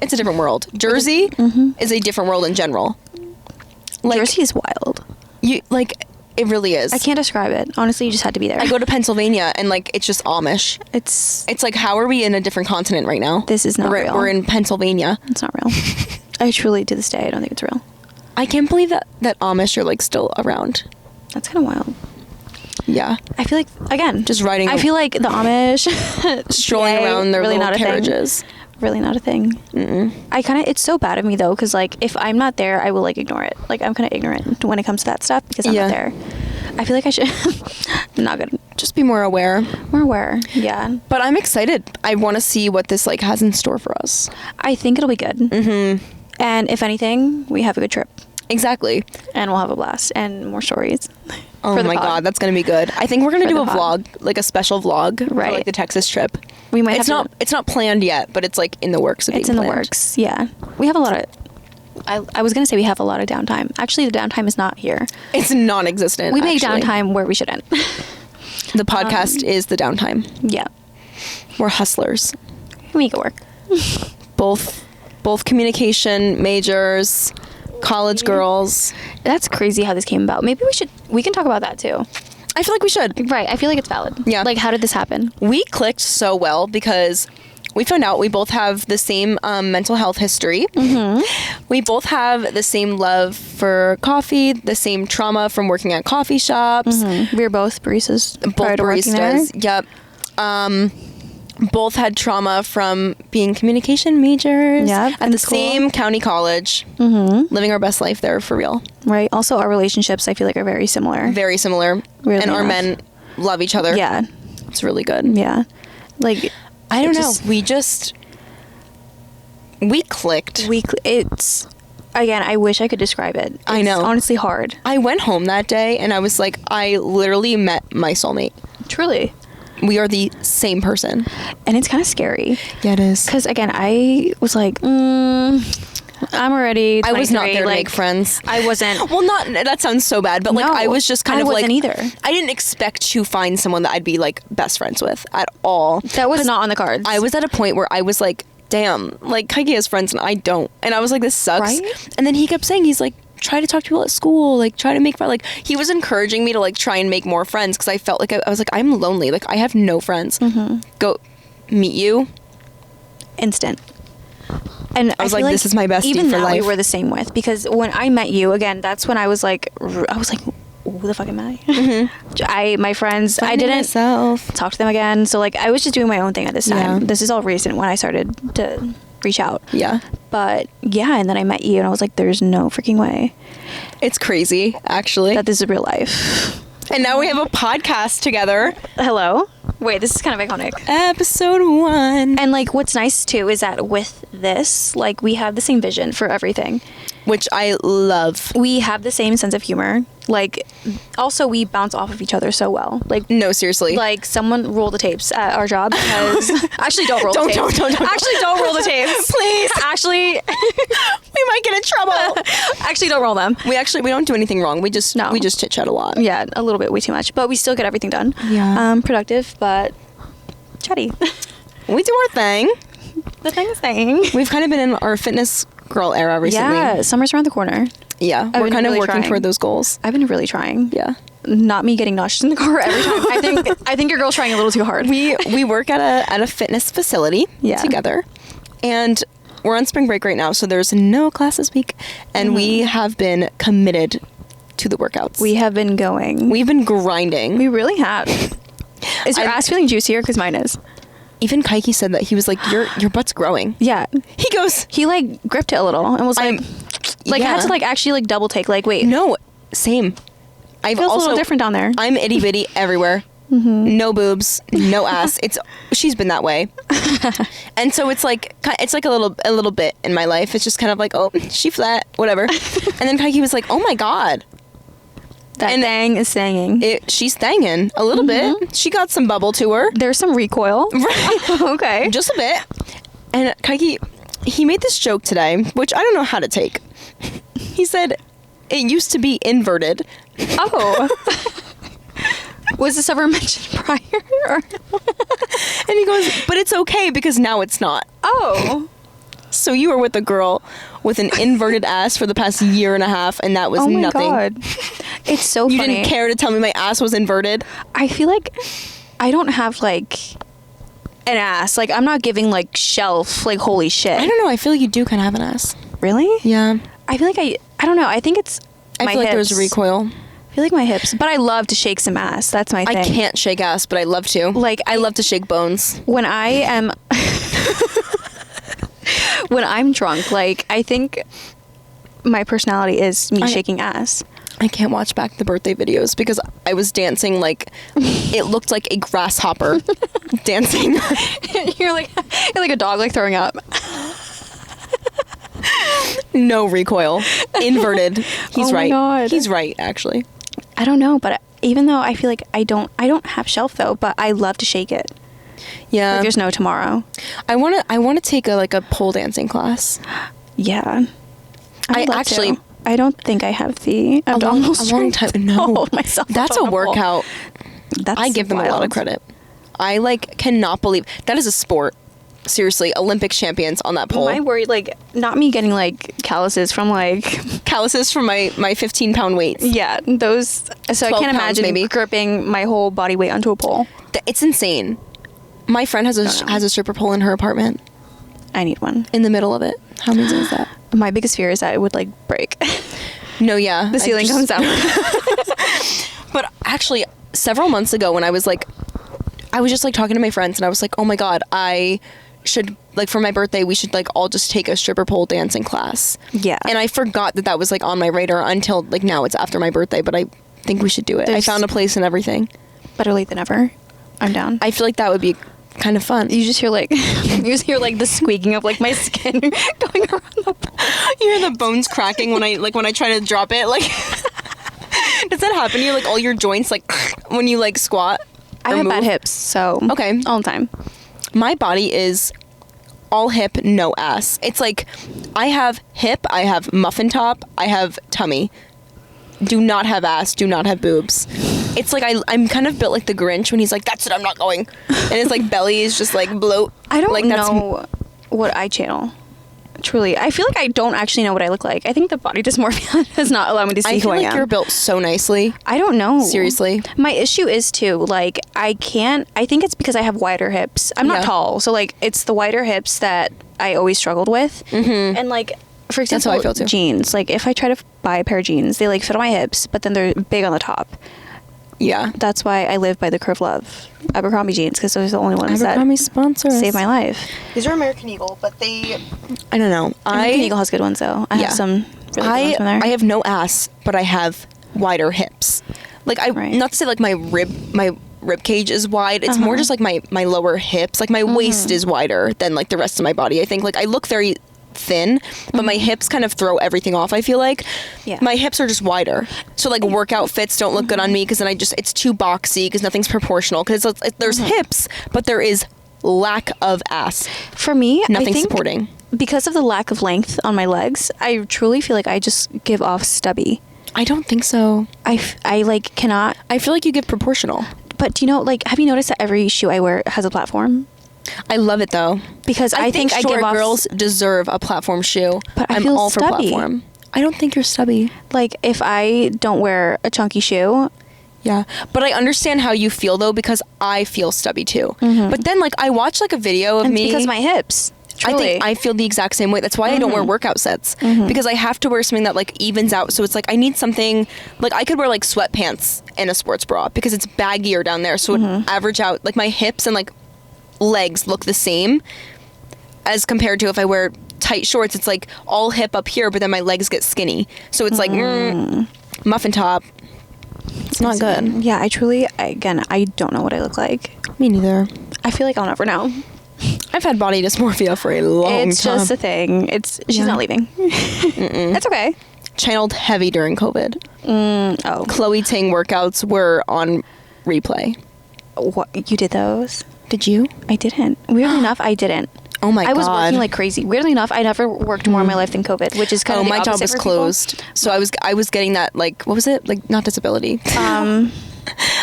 It's a different world. Jersey is a different world in general. Like, Jersey is wild. You like, it really is. I can't describe it. Honestly, you just had to be there. I go to Pennsylvania and like it's just Amish. It's like, how are we in a different continent right now? This is not real. We're in Pennsylvania. It's not real. I truly, to this day, I don't think it's real. I can't believe that Amish are like still around. That's kind of wild. Yeah. I feel like, again, just riding. I feel like the Amish strolling around their really little not carriages. Really not a thing. It's so bad of me though, because like if I'm not there, I will like ignore it. Like, I'm kind of ignorant when it comes to that stuff because I'm not there. I feel like I should. Not good. Just be more aware. More aware. Yeah. But I'm excited. I want to see what this like has in store for us. I think it'll be good. And if anything, we have a good trip. Exactly. And we'll have a blast and more stories. Oh my god, that's gonna be good. I think we're gonna do a vlog, like a special vlog for like the Texas trip. We might. It's not planned yet, but it's like in the works. It's in the works. Yeah. We have a lot of. I was gonna say we have a lot of downtime. Actually, the downtime is not here. It's non-existent. We make downtime where we shouldn't. The podcast is the downtime. Yeah. We're hustlers. We make it work. Both communication majors. College girls. That's crazy how this came about. Maybe we can talk about that too. I feel like we should. Right. I feel like it's valid. Yeah. Like, how did this happen? We clicked so well because we found out we both have the same mental health history. We both have the same love for coffee, the same trauma from working at coffee shops. We were both baristas. Both baristas. Yep. Both had trauma from being communication majors at the same county college, living our best life there for real. Right. Also, our relationships, I feel like, are very similar. Very similar. Really and our men love each other. Yeah. It's really good. Yeah. Like, I don't know. We clicked. It's, again, I wish I could describe it. I know. It's honestly hard. I went home that day and I was like, I literally met my soulmate. Truly. We are the same person. And it's kind of scary. Yeah, it is. Because, again, I was like, I'm already 23. I was not there to make friends. I wasn't. Well, that sounds so bad, but like, I was just kind of like. I wasn't either. I didn't expect to find someone that I'd be like best friends with at all. That was not on the cards. I was at a point where I was like, damn, like Kaiki has friends and I don't. And I was like, this sucks. Right? And then he kept saying, he's like, try to talk to people at school, like try to make friends. Like, he was encouraging me to like try and make more friends because I felt like I was like, I'm lonely, like I have no friends. Go meet you. Instant. And I was like, this is my bestie even for now life. we were the same with, because when I met you again, that's when I was like, who the fuck am I? My friends, I didn't talk to them again, so like I was just doing my own thing at this time. This is all recent when I started to reach out. Yeah. But yeah, and then I met you and I was like, there's no freaking way It's crazy, actually. that this is real life. And now we have a podcast together. Hello? Wait, this is kind of iconic. Episode 1. And like what's nice too is that with this, like we have the same vision for everything. Which I love. We have the same sense of humor. Like also we bounce off of each other so well. Like No, seriously. like someone roll the tapes at our job because actually don't roll the tapes. Don't. Actually don't roll the tapes. Please. Actually We might get in trouble. actually don't roll them. we don't do anything wrong. We just chit chat a lot. Yeah, a little bit way too much. But we still get everything done. Yeah. Productive but chatty. We do our thing. The thing. We've kind of been in our fitness girl era recently. Yeah, summer's around the corner. Yeah. We're been kind of really working trying. toward those goals. I've been really trying. Yeah. Not me getting nauseous in the car every time. I think your girl's trying a little too hard. We work at a fitness facility together. And we're on spring break right now, so there's no class this week. And we have been committed to the workouts. We have been going. We've been grinding. We really have. Is your ass feeling juicier? Because mine is. Even Kaiki said that. He was like, your butt's growing. Yeah. He goes, He like gripped it a little and was like, I had to like actually like double take. Like, wait. No, same. I've Feels also a little different down there. I'm itty bitty everywhere. No boobs, no ass. She's been that way, and so it's like a little bit in my life. It's just kind of like, oh, she flat, whatever. And then Kaiki was like, oh my god, That thing is singing. she's thangin' a little bit. She got some bubble to her, There's some recoil. right? Okay. Just a bit. And Kaiki, he made this joke today, which I don't know how to take. He said, it used to be inverted. Oh. Was this ever mentioned prior? Or? And he goes, but it's okay because now it's not. Oh. So you were with a girl with an inverted ass for the past year and a half, and that was Oh my nothing. God. It's so You funny. didn't care to tell me my ass was inverted. I feel like I don't have like an ass. Like I'm not giving like shelf. Like holy shit. I don't know. I feel like you do kind of have an ass. Really? Yeah. I feel like I don't know. I think it's I my feel like hips. there's a recoil. I feel like my hips. But I love to shake some ass. That's my thing. I can't shake ass, but I love to. Like, I love to shake bones. When I am when I'm drunk, like I think my personality is me shaking ass. I can't watch back the birthday videos because I was dancing like it looked like a grasshopper dancing. you're like a dog like throwing up. No recoil. Inverted. He's Oh my right. God. He's right, actually. I don't know, but even though I feel like I don't have shelf though, but I love to shake it. Yeah. Like there's no tomorrow. I wanna take a pole dancing class. Yeah. I I'd love actually- to. I don't think I have the abdominal a long strength time. to No, hold myself that's up a on pole. workout. That's I give them a lot of wild. credit. I cannot believe that is a sport. Seriously, Olympic champions on that pole. Am I worried, like, not me getting, like, calluses from, like... Calluses from my 15-pound weights. Yeah, those... So I 12 can't pounds, imagine maybe. gripping my whole body weight onto a pole. It's insane. My friend has a stripper pole in her apartment. I need one. In the middle of it. How amazing is that? My biggest fear is that it would, like, break. No, yeah. The ceiling comes out. But actually, several months ago when I was just talking to my friends and I was like, oh my God, I should, for my birthday, we should all just take a stripper pole dancing class. Yeah. And I forgot that was on my radar until now it's after my birthday, but I think we should do it. I found a place and everything. Better late than ever. I'm down. I feel like that would be kind of fun. You just hear, like... you just hear, like, the squeaking of, like, my skin going around the pole. You hear the bones cracking when I try to drop it. Does that happen to you? All your joints, when you squat? I or have move? bad hips, so... Okay. All the time. My body is all hip, no ass. It's I have hip, I have muffin top, I have tummy. Do not have ass, do not have boobs. It's I'm kind of built like the Grinch when he's like, that's it, I'm not going. And his belly is just bloat. I don't know what I channel. Truly. I feel like I don't actually know what I look like. I think the body dysmorphia does not allow me to see I who feel I like am. you're built so nicely. I don't know. Seriously. My issue is too, I think it's because I have wider hips. I'm not Yeah. tall, so it's the wider hips that I always struggled with. Mm-hmm. And for That's example, how I feel too. jeans. If I try to buy a pair of jeans, they fit on my hips, but then they're big on the top. Yeah. That's why I live by the Curve Love Abercrombie jeans, because those are the only ones Abercrombie that sponsors. save my life. These are American Eagle, but they... I don't know. American Eagle has good ones, though. I have some really good ones from there. I have no ass, but I have wider hips. Like, not to say, like, my rib cage is wide. It's more just, like, my lower hips. Like, my waist is wider than, like, the rest of my body. I think, like, I look very thin, but my hips kind of throw everything off, I feel like. Yeah. My hips are just wider. So, like, workout fits don't look good on me, because then it's too boxy, because nothing's proportional. Because there's hips, but there is lack of ass. For me, nothing I think supporting. Because of the lack of length on my legs, I truly feel like I just give off stubby. I don't think so. I like, cannot. I feel like you give proportional. But do you know, like, have you noticed that every shoe I wear has a platform? I love it, though. Because I think I give off... girls deserve a platform shoe. But I'm feel all stubby. for platform. I don't think you're stubby. Like, if I don't wear a chunky shoe... Yeah. But I understand how you feel, though, because I feel stubby, too. But then, like, I watched, like, a video of me... because of my hips. Truly. I think I feel the exact same way. That's why I don't wear workout sets. Because I have to wear something that, like, evens out. So it's like, I need something... Like, I could wear, like, sweatpants and a sports bra, because it's baggier down there. So it average out... Like, my hips and, like, legs look the same as compared to if I wear tight shorts. It's like all hip up here, but then my legs get skinny, so it's like muffin top. It's not good. Yeah, I don't know what I look like. Me neither. I feel like I'll never know. I've had body dysmorphia for a long time. It's just a thing. She's not leaving. It's okay. Channeled heavy during COVID. Oh, Chloe Ting workouts were on replay. what, you did those? Did you? I didn't. Weirdly enough, I didn't. Oh my god. I was working like crazy. Weirdly enough, I never worked more in my life than COVID, which is kind of the my job opposite was for people. closed. So I was getting that, like, what was it? Like, not disability.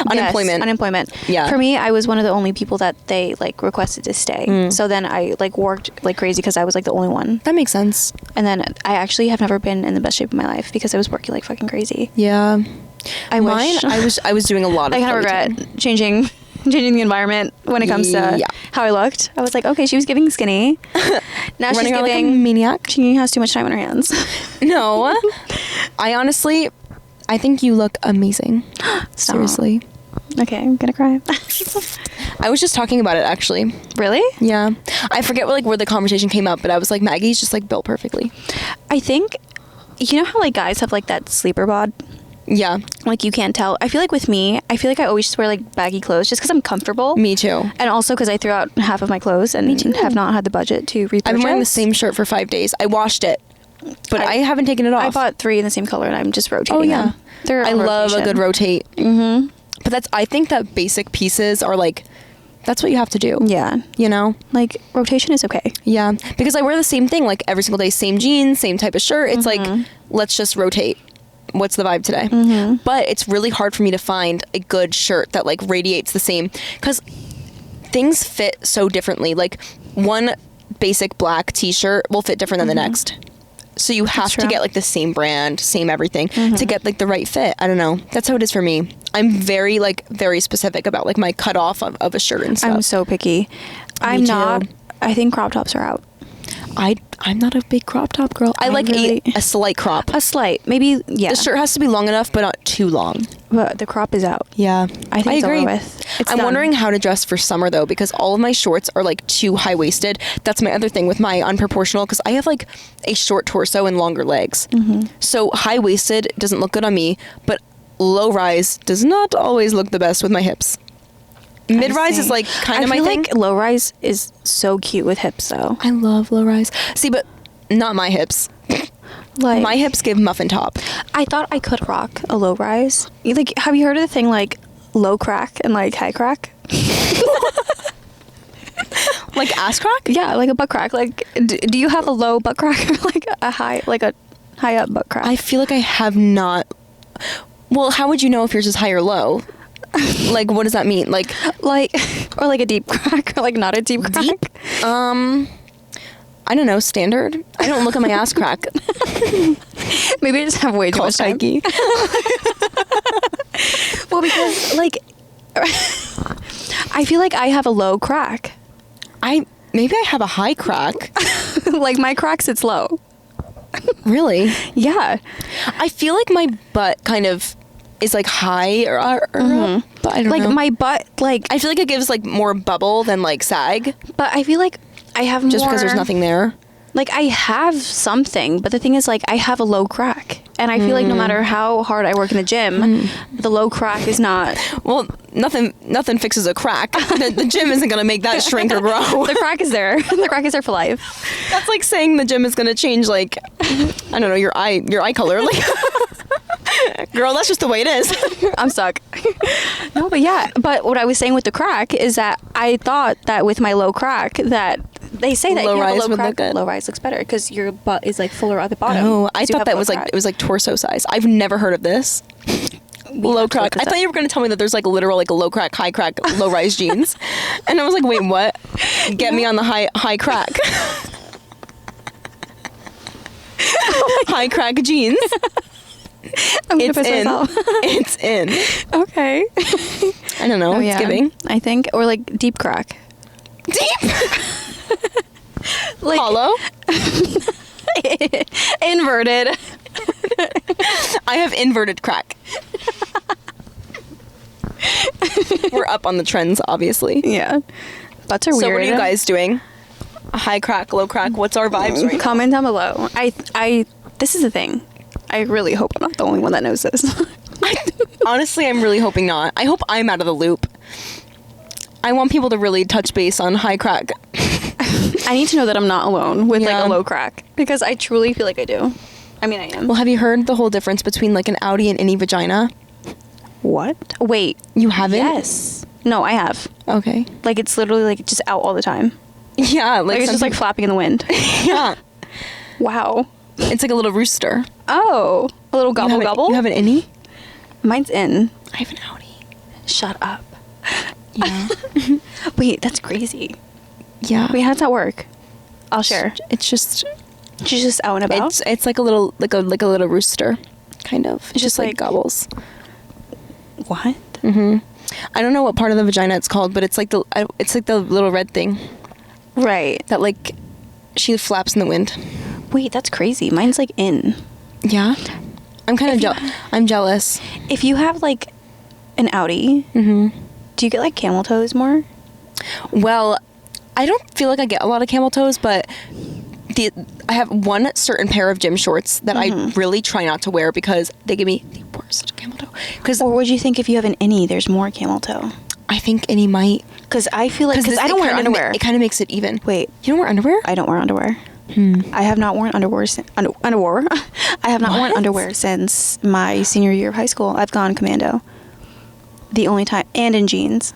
Unemployment. Yes, unemployment. Yeah. For me, I was one of the only people that they like requested to stay. So then I like worked like crazy because I was like the only one. That makes sense. And then I actually have never been in the best shape of my life because I was working like fucking crazy. Yeah. I Mine, wish. I was doing a lot of I kind of Chloe regret Ting. changing the environment when it comes to how I looked. I was like, okay, she was giving skinny. Now she's Running around like a giving maniac. She has too much time on her hands. No. I think you look amazing. Seriously. Okay, I'm gonna cry. I was just talking about it, actually. Really? Yeah. I forget where the conversation came up, but I was like, Maggie's just like built perfectly. I think, you know how like guys have like that sleeper bod? Yeah. Like you can't tell. I feel like with me, I feel like I always just wear like baggy clothes just because I'm comfortable. Me too. And also because I threw out half of my clothes and have not had the budget to repurchase. I've been wearing the same shirt for 5 days. I washed it, but I haven't taken it off. I bought 3 in the same color and I'm just rotating. Oh yeah. them. They're I on love a rotation. good rotate. Mm-hmm. But I think that basic pieces are like, that's what you have to do. Yeah. You know? Like rotation is okay. Yeah. Because I wear the same thing like every single day, same jeans, same type of shirt. It's like, let's just rotate. What's the vibe today? But it's really hard for me to find a good shirt that like radiates the same, because things fit so differently. Like one basic black t-shirt will fit different than the next. So you have to get like the same brand, same everything to get like the right fit. I don't know. That's how it is for me. I'm very specific about like my cutoff of a shirt and stuff. I'm so picky. I'm not. I think crop tops are out. I'm not a big crop top girl. I like a slight crop. A slight, maybe. Yeah. The shirt has to be long enough, but not too long. But the crop is out. Yeah, I think it's agree. over with. I'm wondering how to dress for summer though, because all of my shorts are like too high waisted. That's my other thing with my unproportional, because I have like a short torso and longer legs. So high waisted doesn't look good on me, but low rise does not always look the best with my hips. Mid rise is like kind of my thing. Like low rise is so cute with hips though. I love low rise. See, but not my hips. Like my hips give muffin top. I thought I could rock a low rise. Like, have you heard of the thing like low crack and like high crack? Like ass crack? Yeah, like a butt crack. Like, do you have a low butt crack or like a high up butt crack? I feel like I have not. Well, how would you know if yours is high or low? Like, what does that mean? Like, or like a deep crack or like not a deep crack? Deep? I don't know, standard? I don't look at my ass crack. Maybe I just have way too much time. Well, because like I feel like I have a low crack. Maybe I have a high crack. Like my crack sits low. Really? Yeah. I feel like my butt kind of is like high or up, but I don't Like know. my butt, like, I feel like it gives like more bubble than like sag, but I feel like I have just more, because there's nothing there. Like I have something, but the thing is, like, I have a low crack, and I feel like no matter how hard I work in the gym, the low crack is not. Well, nothing fixes a crack. The gym isn't gonna make that shrink or grow. The crack is there. The crack is there for life. That's like saying the gym is gonna change, like, I don't know, your eye color. Like, girl, that's just the way it is. I'm stuck. No, but yeah. But what I was saying with the crack is that I thought that with my low crack, that they say that Low if you have rise a low would crack, look good. low rise looks better because your butt is like fuller at the bottom. Oh, I 'cause you thought have that low was like crack. it was like torso size. I've never heard of this. Low have to crack. look this I thought up. you were gonna tell me that there's like literal like low crack, high crack, low rise jeans, and I was like, wait, what? Get me on the high crack. High crack jeans. I'm gonna It's piss in. myself. It's in. Okay. I don't know. Oh, It's yeah. giving. I think, or like deep crack. Deep. Like Hollow. inverted. I have inverted crack. We're up on the trends, obviously. Yeah. Butts are weird. So what are you guys doing? High crack, low crack. What's our vibes right now? Comment down below. This is the thing. I really hope I'm not the only one that knows this. Honestly, I'm really hoping not. I hope I'm out of the loop. I want people to really touch base on high crack. I need to know that I'm not alone with Yeah. like a low crack because I truly feel like I do. I mean, I am. Well, have you heard the whole difference between like an outie and any vagina? What? Wait. You haven't? Yes. No, I have. Okay. Like it's literally like just out all the time. Yeah, Like it's some just like flapping in the wind. people- yeah. Wow. It's like a little rooster. Oh, a little gobble gobble. You have an innie? Mine's in. I have an outie. Shut up. Yeah. Wait, that's crazy. Yeah. Wait, how does that work? I'll share. It's just She's just out and about. it's like a little little rooster, kind of. It's just like like- gobbles. What? I don't know what part of the vagina it's called, but it's like the little red thing Right. that like she flaps in the wind. Wait, that's crazy. Mine's like in. Yeah. I'm kind of I'm jealous. If you have like an outie, do you get like camel toes more? Well, I don't feel like I get a lot of camel toes, but I have one certain pair of gym shorts that I really try not to wear because they give me the worst camel toe. Because Or would you think if you have an innie, there's more camel toe? I think any might. Because I feel like, because this- I don't it wear kinda underwear. It kind of makes it even. Wait, You don't wear underwear? I don't wear underwear. I have not worn underwear since underwear. I have not worn What? underwear since my senior year of high school. I've gone commando. The only time, and in jeans.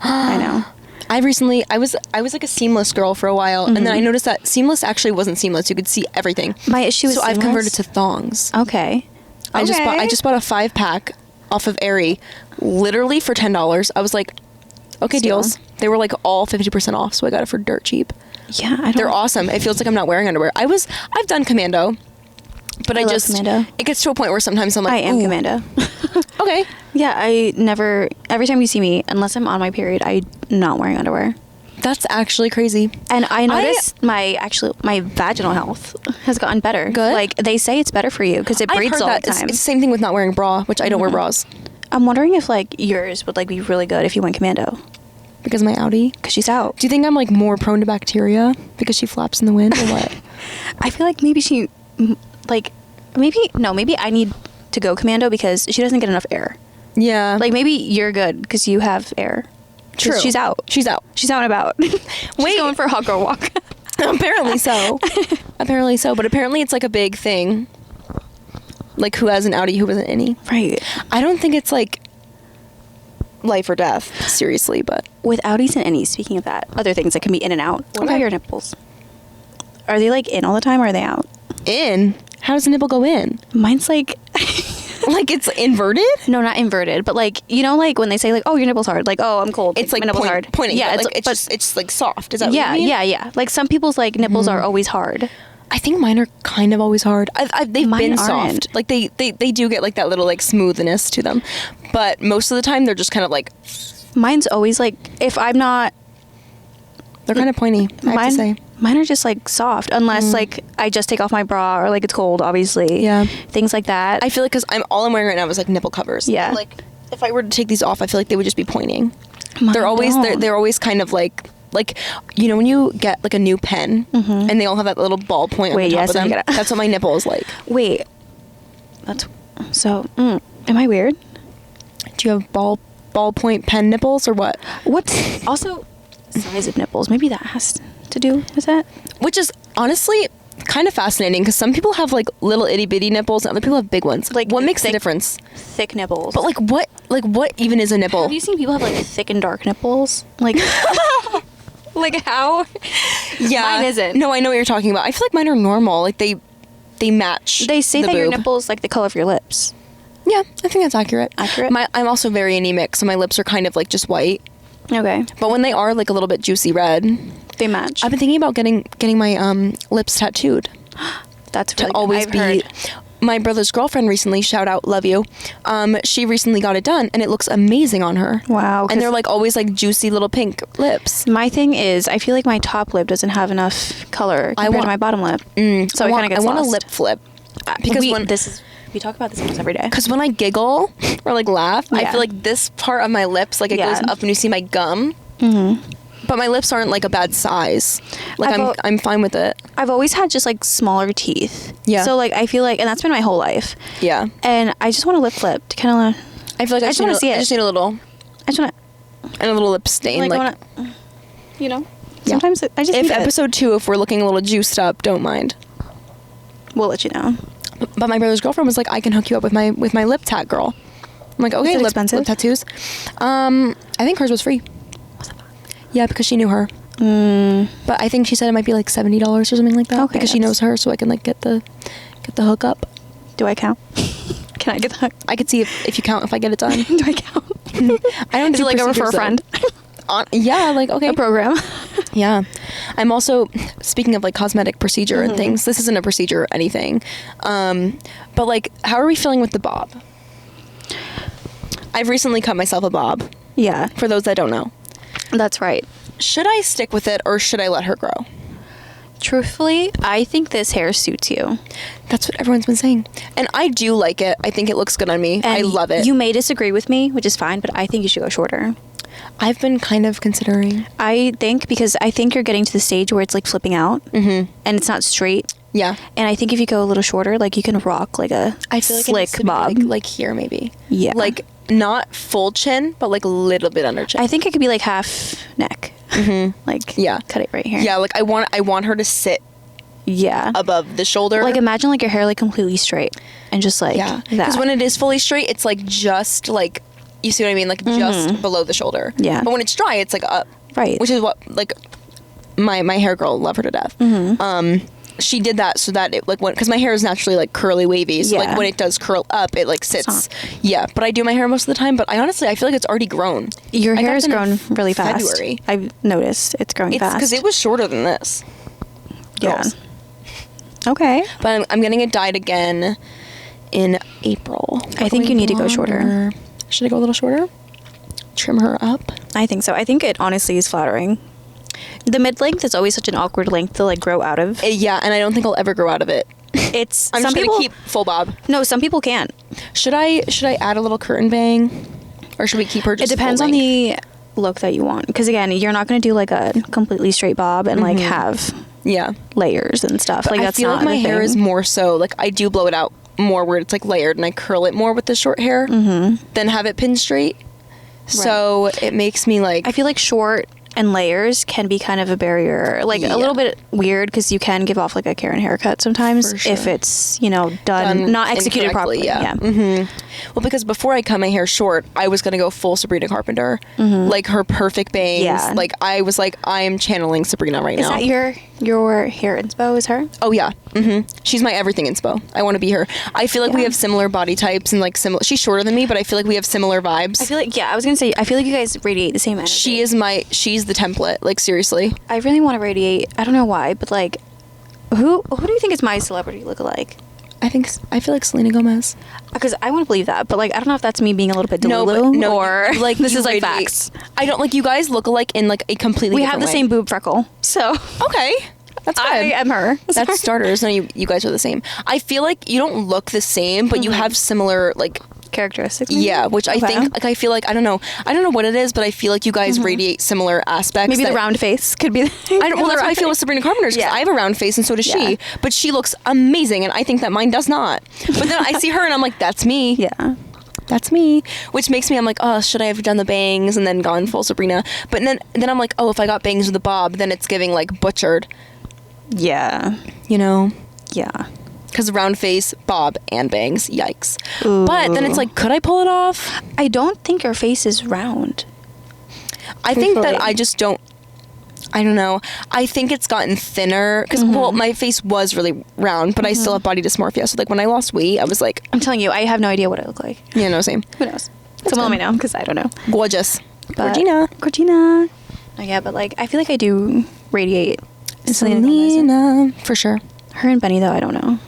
I know. I was like a seamless girl for a while, and then I noticed that seamless actually wasn't seamless. You could see everything. My issue is So I've seamless? converted to thongs. Okay. I just bought a 5-pack off of Aerie, literally for $10. I was like, okay, Steal. deals. They were like all 50% off, so I got it for dirt cheap. Yeah, I don't. They're awesome. It feels like I'm not wearing underwear. I've done commando, but I I love just commando. it gets to a point where sometimes I'm like, I am "Ooh, commando. Okay, Yeah, I never. Every time you see me, unless I'm on my period, I'm not wearing underwear. that's actually crazy." And I noticed my vaginal health has gotten better. Good. Like they say it's better for you because it I've breathes heard all that the time. it's the same thing with not wearing bra, which I don't wear bras I'm wondering if like yours would like be really good if you went commando because of my outie. because she's out. Do you think I'm like more prone to bacteria because she flaps in the wind or what? I feel like maybe maybe I need to go commando because she doesn't get enough air. Yeah, Like maybe you're good because you have air. 'Cause true. She's out. She's out. She's out and about. She's Wait. going for a hot girl walk. Apparently so. Apparently so. But apparently it's like a big thing. Like who has an outie, who has an innie. Right. I don't think it's like life or death, seriously, but With outies and innies, speaking of that, other things that can be in and out. What about Okay. your nipples? Are they like in all the time or are they out? in. How does the nipple go in? Mine's like Like it's inverted? no, not inverted, but like you know, like when they say like, "Oh, your nipple's hard," like, "Oh, I'm cold." It's like my nipple's hard. pointing. Yeah, but it's but just it's like soft. Is that yeah, what you mean? yeah. Like some people's like nipples are always hard. I think mine are kind of always hard. They've Mine been aren't. soft. Like they do get like that little like smoothness to them, but most of the time they're just kind of like Mine's always like if I'm not they're kind of pointy. I have to say. Mine are just like soft, unless like I just take off my bra or like it's cold, obviously. Yeah. Things like that. I feel like because all I'm wearing right now is like nipple covers. Yeah. And, like if I were to take these off, I feel like they would just be pointing. Mine They're always don't. they're always kind of like you know when you get like a new pen and they all have that little ball point Wait, on the top yes, of them. I get it. That's what my nipple is like. Wait. That's so. Am I weird? Do you have ball point pen nipples or what? What's also size of nipples? Maybe that has to do with that. Which is honestly kind of fascinating because some people have like little itty bitty nipples and other people have big ones. Like, what makes the thick- difference? Thick nipples. But like what even is a nipple? have you seen people have like thick and dark nipples? Like, like how? Yeah. Mine isn't. No, I know what you're talking about. I feel like mine are normal. Like they match. They say the that your boob. nipples like the color of your lips. Yeah, I think that's accurate. Accurate? I'm also very anemic, so my lips are kind of like just white. Okay. But when they are like a little bit juicy red, They match. I've been thinking about getting my lips tattooed That's to really always I've be. heard. My brother's girlfriend recently, shout out, love you. She recently got it done, and it looks amazing on her. Wow, 'cause- And they're like always like juicy little pink lips. My thing is, I feel like my top lip doesn't have enough color compared to my bottom lip. So it kind of gets I want lost. a lip flip because we talk about this almost every day. Because when I giggle or like laugh, I Yeah. feel like this part of my lips, like it Yeah. goes up and you see my gum. But my lips aren't like a bad size. Like I'm fine with it. I've always had just like smaller teeth. Yeah. So like I feel like, and that's been my whole life. Yeah. And I just want a lip flip to kind of. I feel like I just wanna see it. I just need a little I just want and a little lip stain. to Like, I want to. You know. Yeah. Sometimes I just if need it. episode 2, if we're looking a little juiced up, don't mind. We'll let you know. But my brother's girlfriend was like, I can hook you up with my lip tat girl. I'm like, okay, it lip expensive? tattoos. I think hers was free. Yeah, because she knew her. But I think she said it might be like $70 or something like that. Okay, because she knows her, so I can like get the hookup. Do I count? Can I get that? I could see if you count if I get it done. Do I count? I don't Is do it like a refer a procedures, though. friend? Yeah, like okay. A program. Yeah. I'm also, speaking of like cosmetic procedure and things, this isn't a procedure or anything. But like, how are we feeling with the bob? I've recently cut myself a bob, Yeah, for those that don't know. that's right. Should I stick with it or should I let her grow? Truthfully, I think this hair suits you. That's what everyone's been saying. And I do like it. I think it looks good on me. I And love it. You may disagree with me, which is fine, but I think you should go shorter. I've been kind of considering. I think because I think you're getting to the stage where it's like flipping out and it's not straight. Yeah. And I think if you go a little shorter, like you can rock like a I feel like it slick needs to be, bob. like here maybe. Yeah. Like not full chin, but like a little bit under chin. I think it could be like half neck. Like Yeah. cut it right here. Yeah, like I want her to sit Yeah. above the shoulder. Like imagine like your hair like completely straight and just like yeah. that. Because when it is fully straight, it's like just like, you see what I mean? Like just below the shoulder. Yeah. But when it's dry, it's like up. Right. Which is what like my hair girl, love her to death. She did that so that it like went, because my hair is naturally like curly wavy, so Yeah. like when it does curl up, it like sits. not- Yeah, but I do my hair most of the time. But I honestly, I feel like it's already grown. Your I got hair has it in grown really fast. February. I've noticed it's growing It's fast. because it was shorter than this. Yeah. Girls. Okay. But I'm getting it dyed again in April. I think you need to go shorter. Longer. Should I go a little shorter? Trim her up. I think so. I think it honestly is flattering. The mid length is always such an awkward length to like grow out of. Yeah, and I don't think I'll ever grow out of it. It's I'm some just people gonna keep full bob. No, some people can't. Should I add a little curtain bang, or should we keep her? It Just depends full on length? the look that you want. Because again, you're not going to do like a completely straight bob and like have Yeah. layers and stuff. But Like I that's feel not like my the hair thing. is more so like I do blow it out more where it's like layered, and I curl it more with the short hair than have it pinned straight. So it makes me like I feel like short and layers can be kind of a barrier, like Yeah. a little bit weird because you can give off like a Karen haircut sometimes For sure. if it's done not executed incorrectly, properly. Yeah. Well, because before I cut my hair short, I was gonna go full Sabrina Carpenter, like her perfect bangs. Yeah. Like I was like, I am channeling Sabrina right Is now. that your hair inspo? Is her? Oh yeah, she's my everything inspo. I want to be her. I feel like we Yeah. have similar body types and like similar. She's shorter than me, but I feel like we have similar vibes. I feel like I was gonna say I feel like you guys radiate the same energy. She's the template. Like seriously. I really want to radiate. I don't know why, but like, who do you think is my celebrity lookalike? I feel like Selena Gomez. Because I want to believe that, but like I don't know if that's me being a little bit No, delulu but no, or like this you is like radiate- facts. I don't like you guys look alike in like a completely. We have different the way. same boob freckle, so Okay. That's good. I am her. That's starters. No, you guys are the same. I feel like you don't look the same, but you have similar like characteristics. Maybe? Yeah, which I think like I feel like I don't know what it is, but I feel like you guys radiate similar aspects. Maybe the round face could be. Well, that's how I feel with Sabrina Carpenter's because I have a round face and so does she, but she looks amazing, and I think that mine does not. But then I see her and I'm like, that's me. Yeah. That's me, which makes me, I'm like, oh, should I have done the bangs and then gone full Sabrina? But then I'm like, oh, if I got bangs with a bob, then it's giving like butchered. Yeah. You know? Yeah. Because round face, bob, and bangs, yikes. Ooh. But then it's like, could I pull it off? I don't think your face is round. I think that I just don't. I don't know. I think it's gotten thinner because well, my face was really round, but I still have body dysmorphia. So like when I lost weight, I was like, I'm telling you, I have no idea what I look like. yeah, no, same. Who knows? Someone let me know because I don't know. Gorgeous, But Georgina. Oh yeah, but like I feel like I do radiate. Selena for sure. Her and Benny though, I don't know.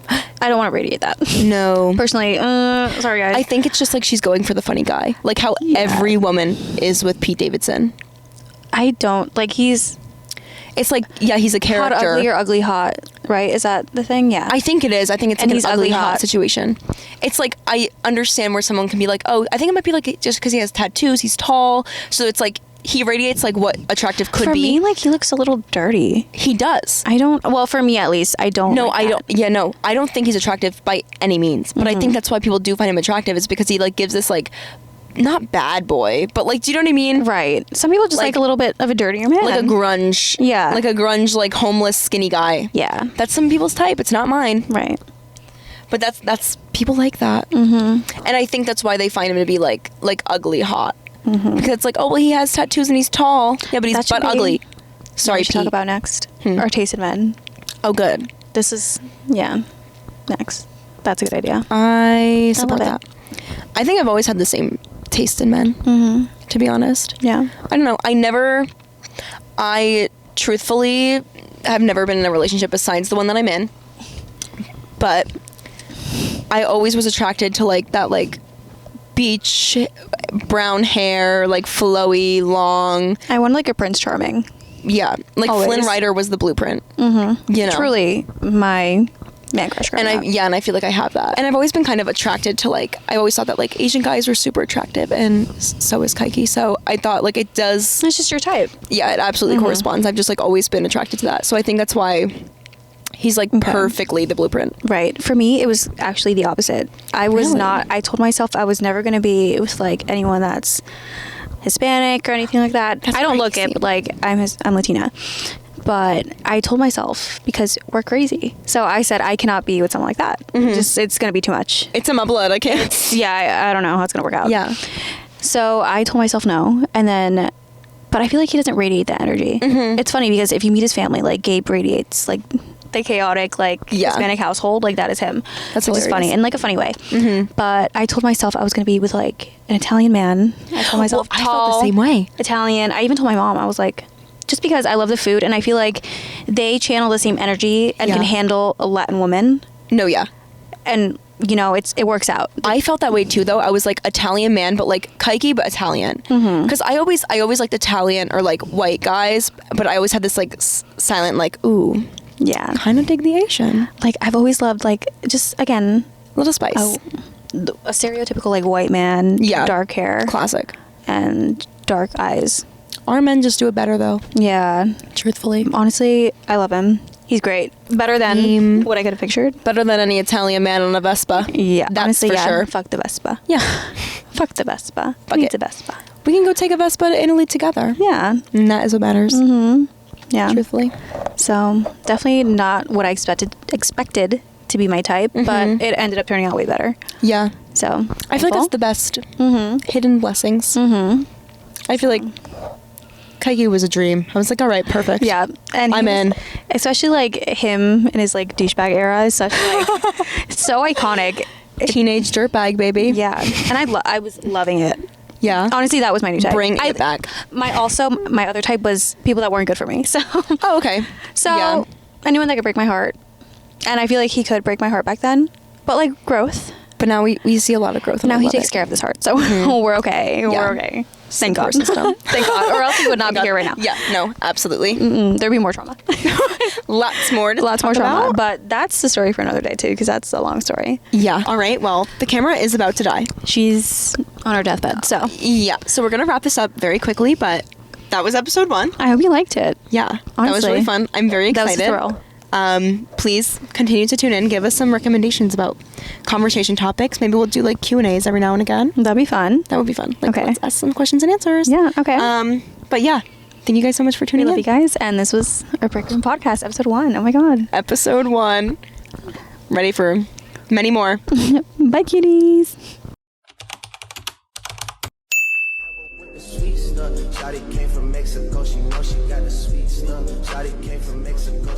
I don't want to radiate that. No. Personally, sorry guys. I think it's just like she's going for the funny guy, like how every woman is with Pete Davidson. I don't like he's. It's like he's a character. Hot ugly or ugly hot, right? Is that the thing? Yeah. I think it is. I think it's And like he's an ugly ugly hot hot. situation. It's like I understand where someone can be like, oh, I think it might be like just because he has tattoos, he's tall, so it's like he radiates like what attractive could for be. me, like he looks a little dirty. He does. I don't. Well, for me at least, I don't. No, like I that. don't. Yeah, no, I don't think he's attractive by any means. But I think that's why people do find him attractive. Is because he like gives this like, not bad boy, but like, do you know what I mean? Right. Some people just like a little bit of a dirtier man. Like a grunge. Yeah. Like a grunge, like homeless, skinny guy. Yeah. That's some people's type. It's not mine. Right. But that's people like that. Mm-hmm. And I think that's why they find him to be like ugly hot. Mm-hmm. Because it's like, oh well, he has tattoos and he's tall. Yeah, but he's butt ugly. Sorry, we should Pete. talk about next. Our taste in men. Oh, good. This is next. That's a good idea. I support love that. I think I've always had the same taste in men. Mm-hmm. To be honest. Yeah. I don't know. I truthfully have never been in a relationship besides the one that I'm in. But I always was attracted to like that like beach brown hair, like flowy, long. I want like a Prince Charming. Yeah. Like Always. Flynn Rider was the blueprint. Mm-hmm. You know. Truly my man crush growing up. And I feel like I have that. And I've always been kind of attracted to like, I always thought that like Asian guys were super attractive, and so is Kaiki. So I thought like it does. It's just your type. Yeah, it absolutely corresponds. I've just like always been attracted to that. So I think that's why he's like perfectly the blueprint. Right. For me, it was actually the opposite. I was not, I told myself I was never going to be with like anyone that's Hispanic or anything like that. I don't look it, but like I'm Latina. But I told myself, because we're crazy. So I said, I cannot be with someone like that. Just, it's going to be too much. It's in my blood. I can't. Yeah, I don't know how it's going to work out. Yeah. So I told myself no. And then, but I feel like he doesn't radiate that energy. It's funny because if you meet his family, like Gabe radiates like the chaotic, like Hispanic household. Like that is him. That's which is funny in like a funny way. But I told myself I was going to be with like an Italian man. I told myself I tall, felt the same way. Italian. I even told my mom, I was like, just because I love the food and I feel like they channel the same energy and can handle a Latin woman. No, yeah. And you know, it works out. I felt that way too, though. I was like Italian man, but like Kaiki, but Italian. Because I always liked Italian or like white guys, but I always had this like silent like, ooh, Yeah. kind of dig the Asian. Like I've always loved like just again Little spice. a stereotypical like white man, dark hair, Classic. and dark eyes. Our men just do it better though. Yeah. Truthfully. Honestly, I love him. He's great. Better than what I could have pictured. Better than any Italian man on a Vespa. Yeah. That's honestly, for yeah. sure. Fuck the Vespa. Yeah. Fuck the Vespa. Fuck Need it. the Vespa. We can go take a Vespa to Italy together. Yeah. And that is what matters. Yeah. Truthfully. So definitely not what I expected to be my type, but it ended up turning out way better. Yeah. So I feel like that's the best hidden blessings. I feel like Kaiki was a dream. I was like, all right, perfect. yeah, and I'm in. Especially like him in his like douchebag era is such like it's so iconic. Teenage dirtbag, baby. Yeah, and I was loving it. Yeah. Honestly, that was my new type. Bring it back. My other type was people that weren't good for me. So Oh, okay. so anyone that could break my heart, and I feel like he could break my heart back then, but like growth. But now we see a lot of growth. Now he takes care of this heart, so we're okay. Yeah. We're okay. Thank God. system. Thank God. Or else we would not be here right now. Yeah, no, absolutely. There'd be more trauma. Lots more to Lots more talk trauma. about. But that's the story for another day, too, because that's a long story. Yeah. All right. Well, the camera is about to die. She's on her deathbed, so. Yeah. So we're going to wrap this up very quickly, but that was episode 1. I hope you liked it. Yeah. That was Honestly. really fun. I'm very excited. That was a thrill. Please continue to tune in. Give us some recommendations about conversation topics. Maybe we'll do like Q&As every now and again. That'd be fun. That would be fun. Like, Okay. let's ask some questions and answers. Yeah, okay. But yeah, thank you guys so much for We tuning love in. you guys, and this was our Break Room Podcast, episode 1. Oh my God. Episode 1. Ready for many more. Bye, cuties. Sweet stuff. Shawty came from Mexico. She know she got the sweet stuff. Shawty came from Mexico.